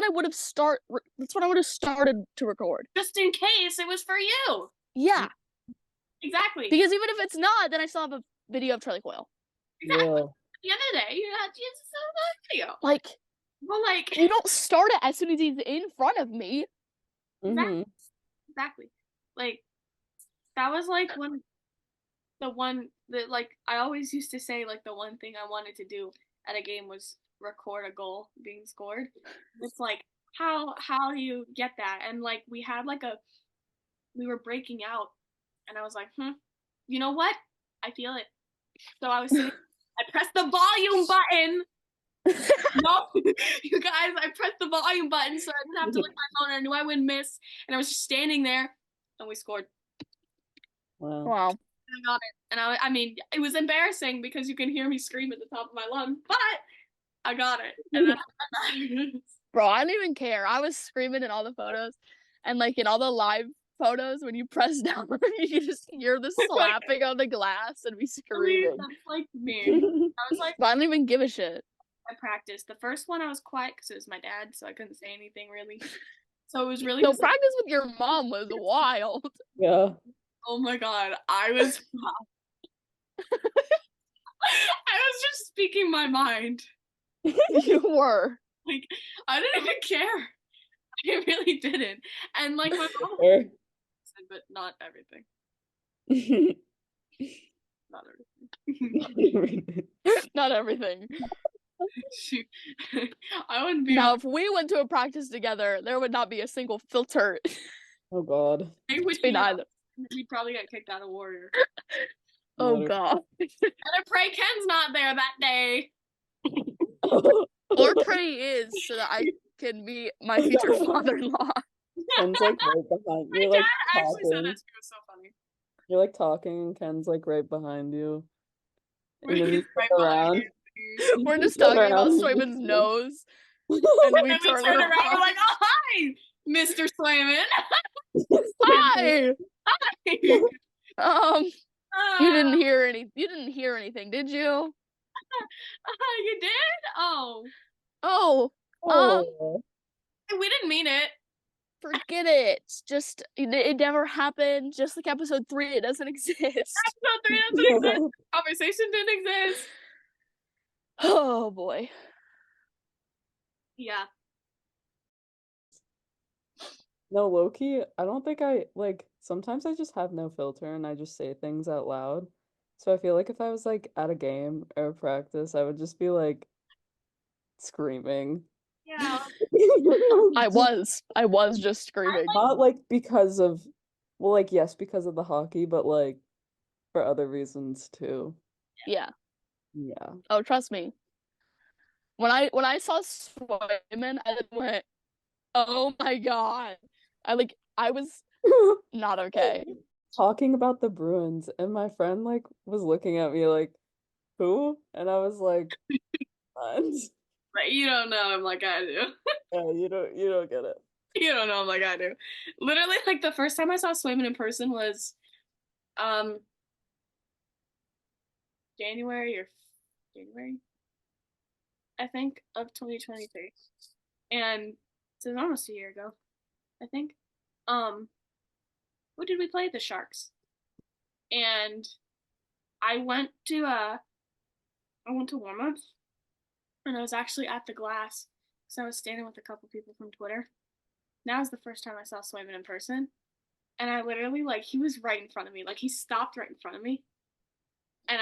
[SPEAKER 1] I would have started to record.
[SPEAKER 2] Just in case it was for you.
[SPEAKER 1] Yeah.
[SPEAKER 2] Exactly.
[SPEAKER 1] Because even if it's not, then I still have a video of Charlie Coyle.
[SPEAKER 2] Exactly. Yeah. The other day, you had just a video.
[SPEAKER 1] Like,
[SPEAKER 2] well, like
[SPEAKER 1] you don't start it as soon as he's in front of me.
[SPEAKER 2] Exactly. Like, that was like the one that like I always used to say like the one thing I wanted to do at a game was record a goal being scored. It's like how do you get that? And like we were breaking out, and I was like, you know what? I feel it. So I was sitting, I pressed the volume button. No, you guys, I pressed the volume button so I didn't have to look at my phone. I knew I wouldn't miss, and I was just standing there, and we scored.
[SPEAKER 1] Wow.
[SPEAKER 2] I got it, and I mean, it was embarrassing because you can hear me scream at the top of my lungs, but I got it, and that's what matters.
[SPEAKER 1] Bro, I don't even care. I was screaming in all the photos, and like in all the live photos, when you press down, you can just hear the slapping on the glass and me screaming.
[SPEAKER 2] That's like me. I was like,
[SPEAKER 1] but I don't even give a shit.
[SPEAKER 2] I practiced. The first one I was quiet because it was my dad, so I couldn't say anything really. So it was really.
[SPEAKER 1] So practice with your mom was wild.
[SPEAKER 3] Yeah.
[SPEAKER 2] Oh my god, I was. I was just speaking my mind.
[SPEAKER 1] You were.
[SPEAKER 2] Like, I didn't even care. I really didn't. And like my mom said, but not everything. Not
[SPEAKER 1] everything. Not everything.
[SPEAKER 2] Shoot. I wouldn't be.
[SPEAKER 1] Now, if we went to a practice together, there would not be a single filter.
[SPEAKER 3] Oh God.
[SPEAKER 1] Between either.
[SPEAKER 2] We'd probably get kicked out of Warrior.
[SPEAKER 1] Oh God.
[SPEAKER 2] Better pray Ken's not there that day.
[SPEAKER 1] Or pray he is, so that I can meet my future father-in-law.
[SPEAKER 3] Ken's like right behind you. Like
[SPEAKER 2] actually said that too. It was so funny.
[SPEAKER 3] You're like talking, and Ken's like right behind you.
[SPEAKER 2] And then you right around.
[SPEAKER 1] We're just talking about Swayman's nose. And we turn around.
[SPEAKER 2] We're like, oh, hi, Mr. Swayman.
[SPEAKER 1] Hi. Hi. You didn't hear anything, did you?
[SPEAKER 2] You did? Oh. We didn't mean it.
[SPEAKER 1] Forget it. Just it never happened. Just like episode 3, it doesn't exist.
[SPEAKER 2] Episode 3 doesn't exist. Conversation didn't exist.
[SPEAKER 1] Oh boy.
[SPEAKER 2] Yeah.
[SPEAKER 3] No, low-key, I don't think I like sometimes I just have no filter and I just say things out loud. So I feel like if I was like at a game or practice, I would just be like screaming.
[SPEAKER 2] Yeah.
[SPEAKER 1] I was just screaming.
[SPEAKER 3] Not like because of like yes, because of the hockey, but like for other reasons too.
[SPEAKER 1] Yeah.
[SPEAKER 3] Yeah.
[SPEAKER 1] Oh, trust me. When I saw Swayman, I went, oh my God. I was not okay.
[SPEAKER 3] Talking about the Bruins, and my friend like was looking at me like, who? And I was like,
[SPEAKER 2] right, you don't know him like I do.
[SPEAKER 3] Yeah, you don't get it.
[SPEAKER 2] You don't know him like I do. Literally, like the first time I saw Swayman in person was January, I think, of 2023. And so it was almost a year ago, I think. What did we play? The Sharks. And I went to warm-ups, and I was actually at the glass, so I was standing with a couple people from Twitter. That was the first time I saw Swayman in person, and I literally like he was right in front of me. Like he stopped right in front of me. And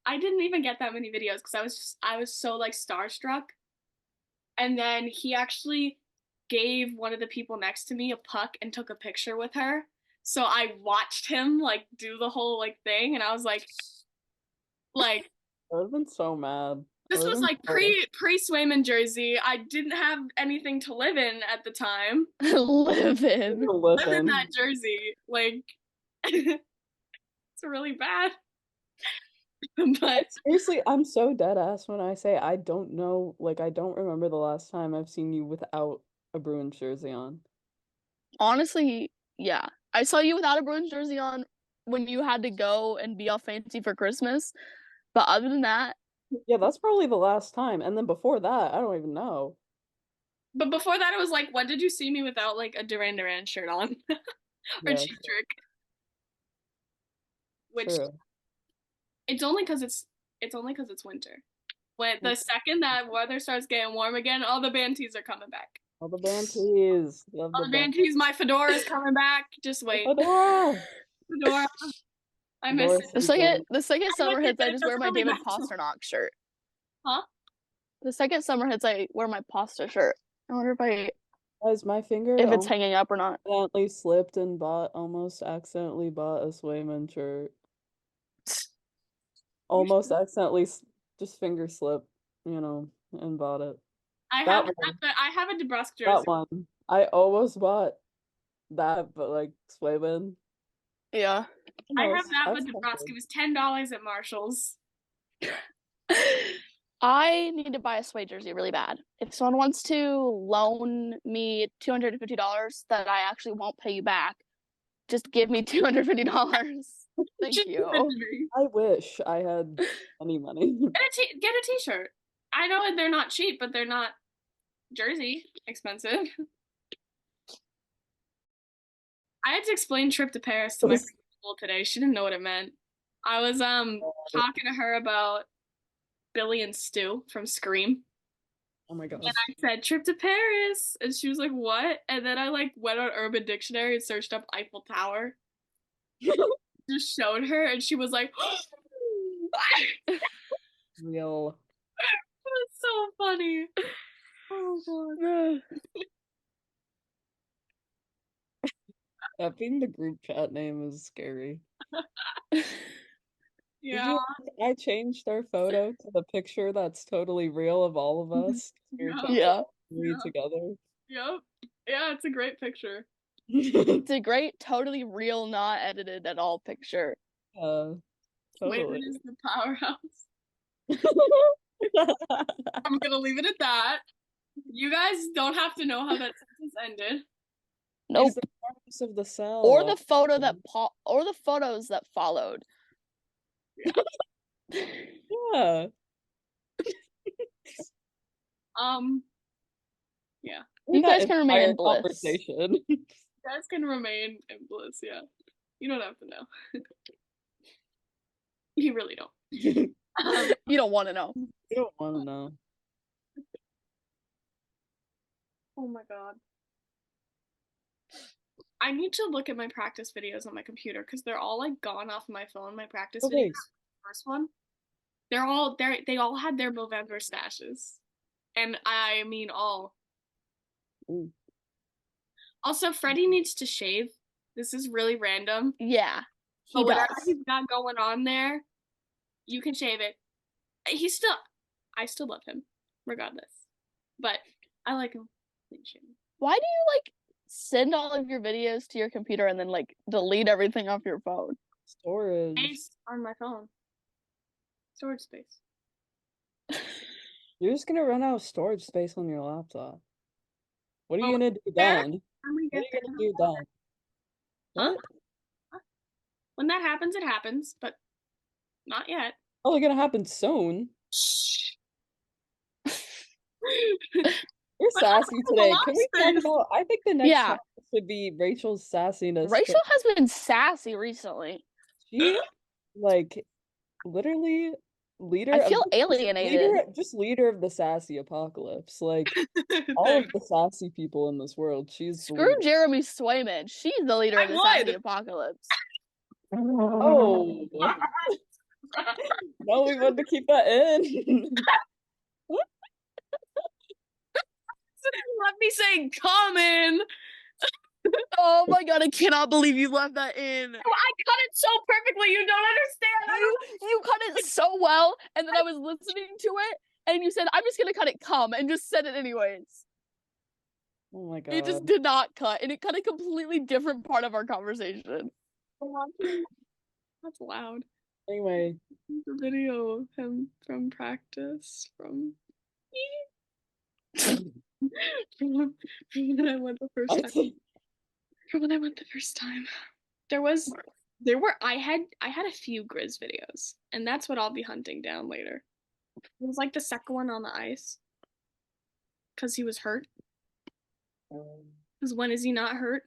[SPEAKER 2] I didn't even get that many videos because I was so like starstruck. And then he actually gave one of the people next to me a puck and took a picture with her. So I watched him like do the whole like thing, and I was like
[SPEAKER 3] I would have been so mad. I
[SPEAKER 2] this
[SPEAKER 3] would have
[SPEAKER 2] was
[SPEAKER 3] been
[SPEAKER 2] like
[SPEAKER 3] so
[SPEAKER 2] pre Swayman Jersey. I didn't have anything to live in at the time.
[SPEAKER 1] Live in.
[SPEAKER 2] Live in
[SPEAKER 3] listen.
[SPEAKER 2] that jersey, like it's really bad. But
[SPEAKER 3] Seriously, I'm so dead ass when I say I don't know, like I don't remember the last time I've seen you without a Bruins jersey on.
[SPEAKER 1] Honestly, yeah. I saw you without a Bruins jersey on when you had to go and be all fancy for Christmas. But other than that,
[SPEAKER 3] Yeah, that's probably the last time. And then before that, I don't even know.
[SPEAKER 2] before that, it was like, when did you see me without like a Duran Duran shirt on or
[SPEAKER 3] Yeah,
[SPEAKER 2] Cheap Trick? Which
[SPEAKER 3] true.
[SPEAKER 2] it's only because it's winter. When the second that weather starts getting warm again, all the band tees are coming back.
[SPEAKER 3] All the band tees. Love
[SPEAKER 2] All
[SPEAKER 3] the
[SPEAKER 2] the
[SPEAKER 3] band.
[SPEAKER 2] band tees, my fedora is coming back. Just
[SPEAKER 3] The
[SPEAKER 2] wait.
[SPEAKER 3] fedora.
[SPEAKER 2] Fedora. I miss
[SPEAKER 3] Fedora
[SPEAKER 2] it.
[SPEAKER 3] season.
[SPEAKER 1] the second
[SPEAKER 2] I miss
[SPEAKER 1] summer
[SPEAKER 2] it,
[SPEAKER 1] hits,
[SPEAKER 2] but
[SPEAKER 1] I
[SPEAKER 2] it
[SPEAKER 1] just wear
[SPEAKER 2] doesn't
[SPEAKER 1] my
[SPEAKER 2] really
[SPEAKER 1] David
[SPEAKER 2] matter.
[SPEAKER 1] Pasternak shirt.
[SPEAKER 2] Huh?
[SPEAKER 1] The second summer hits, I wear my pasta shirt. I wonder
[SPEAKER 3] Guys, my finger
[SPEAKER 1] if it's hanging up or not.
[SPEAKER 3] accidentally slipped and almost accidentally bought a Swayman shirt. Almost accidentally just finger slip, and bought it. That one.
[SPEAKER 2] I have a DeBrusque
[SPEAKER 3] That
[SPEAKER 2] jersey.
[SPEAKER 3] one. I almost bought that, but like Swayman.
[SPEAKER 1] Yeah.
[SPEAKER 2] I have that, but
[SPEAKER 3] That's
[SPEAKER 2] DeBrusque. It was $10 at Marshall's.
[SPEAKER 1] I need to buy a suede jersey really bad. If someone wants to loan me $250 that I actually won't pay you back, just give me $250. Thank
[SPEAKER 2] Just
[SPEAKER 1] you.
[SPEAKER 2] send me.
[SPEAKER 3] I wish I had any money.
[SPEAKER 2] Get a t-shirt. I know they're not cheap, but they're not jersey expensive. I had to explain trip to Paris to my school today. She didn't know what it meant. I was talking to her about Billy and Stu from Scream.
[SPEAKER 3] Oh my gosh.
[SPEAKER 2] And I said trip to Paris, and she was like, "What?" And then I like went on Urban Dictionary and searched up Eiffel Tower. Just showed her, and she was like,
[SPEAKER 3] Real.
[SPEAKER 2] It was so funny. Oh god.
[SPEAKER 3] That being the group chat name is scary.
[SPEAKER 2] Yeah.
[SPEAKER 3] I changed our photo to the picture that's totally real of all of us. We were
[SPEAKER 1] Yeah.
[SPEAKER 3] together.
[SPEAKER 2] Yep. Yeah, it's a great picture.
[SPEAKER 1] It's a great, totally real, not edited at all picture.
[SPEAKER 3] Totally.
[SPEAKER 2] Waymouth is the powerhouse. I'm gonna leave it at that. You guys don't have to know how that sentence ended.
[SPEAKER 1] Nope.
[SPEAKER 3] He's the purpose of the cell.
[SPEAKER 1] Or the photo that or the photos that followed.
[SPEAKER 3] Yeah.
[SPEAKER 2] Yeah.
[SPEAKER 1] You guys can remain in bliss.
[SPEAKER 3] Conversation.
[SPEAKER 2] You guys can remain in bliss, yeah. You don't have to know. You really don't.
[SPEAKER 1] You don't want to know.
[SPEAKER 3] You don't want to know.
[SPEAKER 2] Oh my god. I need to look at my practice videos on my computer because they're all like gone off my phone. My practice videos, first one, they all had their Movember stashes, and I mean all.
[SPEAKER 3] Ooh.
[SPEAKER 2] Also, Freddie needs to shave. This is really random.
[SPEAKER 1] Yeah,
[SPEAKER 2] but whatever he's got going on there, you can shave it. I still love him, regardless. But I like him.
[SPEAKER 1] Why do you like send all of your videos to your computer and then like delete everything off your phone?
[SPEAKER 3] Storage.
[SPEAKER 2] Space on my phone. Storage space.
[SPEAKER 3] You're just gonna run out of storage space on your laptop. What are you gonna do then? What are you gonna do then?
[SPEAKER 2] What? When that happens, it happens, but not yet.
[SPEAKER 3] Oh, it's gonna happen soon. You're sassy today. Can we talk about? I think the next topic should be Rachel's sassiness.
[SPEAKER 1] Rachel has been sassy recently.
[SPEAKER 3] She, like, literally, leader
[SPEAKER 1] I
[SPEAKER 3] of
[SPEAKER 1] feel
[SPEAKER 3] the,
[SPEAKER 1] alienated.
[SPEAKER 3] leader of the sassy apocalypse. Like all of the sassy people in this world, she's the
[SPEAKER 1] Screw
[SPEAKER 3] leader.
[SPEAKER 1] Jeremy Swayman. She's the leader of the sassy apocalypse.
[SPEAKER 3] Oh no, we want to keep that in.
[SPEAKER 2] Let me say common.
[SPEAKER 1] Oh my god, I cannot believe you left that in.
[SPEAKER 2] I cut it so perfectly, you don't understand.
[SPEAKER 1] You cut it so well, and then I was listening to it, and you said, I'm just gonna cut it come, and just said it anyways.
[SPEAKER 3] Oh my god.
[SPEAKER 1] It just did not cut, and it cut a completely different part of our conversation.
[SPEAKER 2] That's loud.
[SPEAKER 3] Anyway.
[SPEAKER 2] The video of him from practice from when I went the first time. From when I went the first time. I had a few Grizz videos, and that's what I'll be hunting down later. It was like the second one on the ice. Cause he was hurt. Cause when is he not hurt?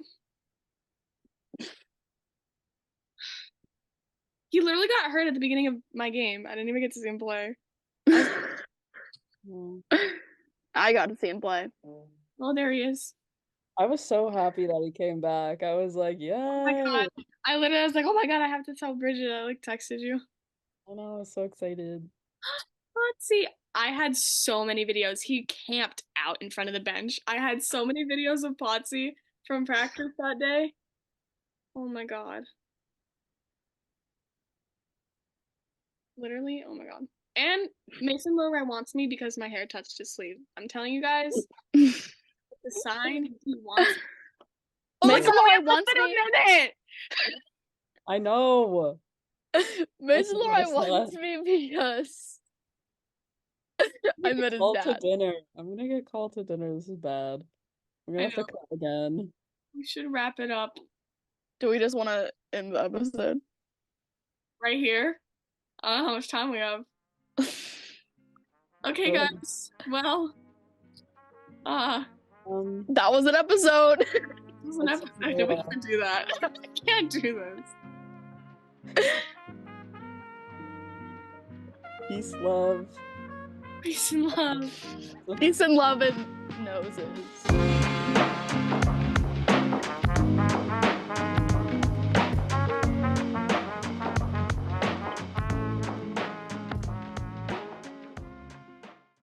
[SPEAKER 2] He literally got hurt at the beginning of my game. I didn't even get to see him play.
[SPEAKER 1] I got to see him play.
[SPEAKER 2] Oh, there he is.
[SPEAKER 3] I was so happy that he came back. I was like, yeah.
[SPEAKER 2] Oh my god. I literally was like, oh my god, I have to tell Bridget. I like texted you.
[SPEAKER 3] I know, I was so excited.
[SPEAKER 2] Let's see. I had so many videos. He camped out in front of the bench. I had so many videos of Potsy from practice that day. Oh my god. Literally, oh my god. And Mason Lowry wants me because my hair touched his sleeve. I'm telling you guys, it's a sign he wants me.
[SPEAKER 1] Oh Mason Lowry wants me.
[SPEAKER 3] I know.
[SPEAKER 1] Mason Lowry wants me because I met his dad.
[SPEAKER 3] To dinner. I'm gonna get called to dinner. This is bad. We're gonna have to cut again.
[SPEAKER 2] We should wrap it up.
[SPEAKER 1] Do we just want to end the episode?
[SPEAKER 2] Right here? I don't know how much time we have. Okay, guys. Well,
[SPEAKER 1] that was an episode.
[SPEAKER 2] It was an episode. We can't do that. I can't do this.
[SPEAKER 3] Peace, love.
[SPEAKER 2] Peace and love.
[SPEAKER 1] Peace and love and noses.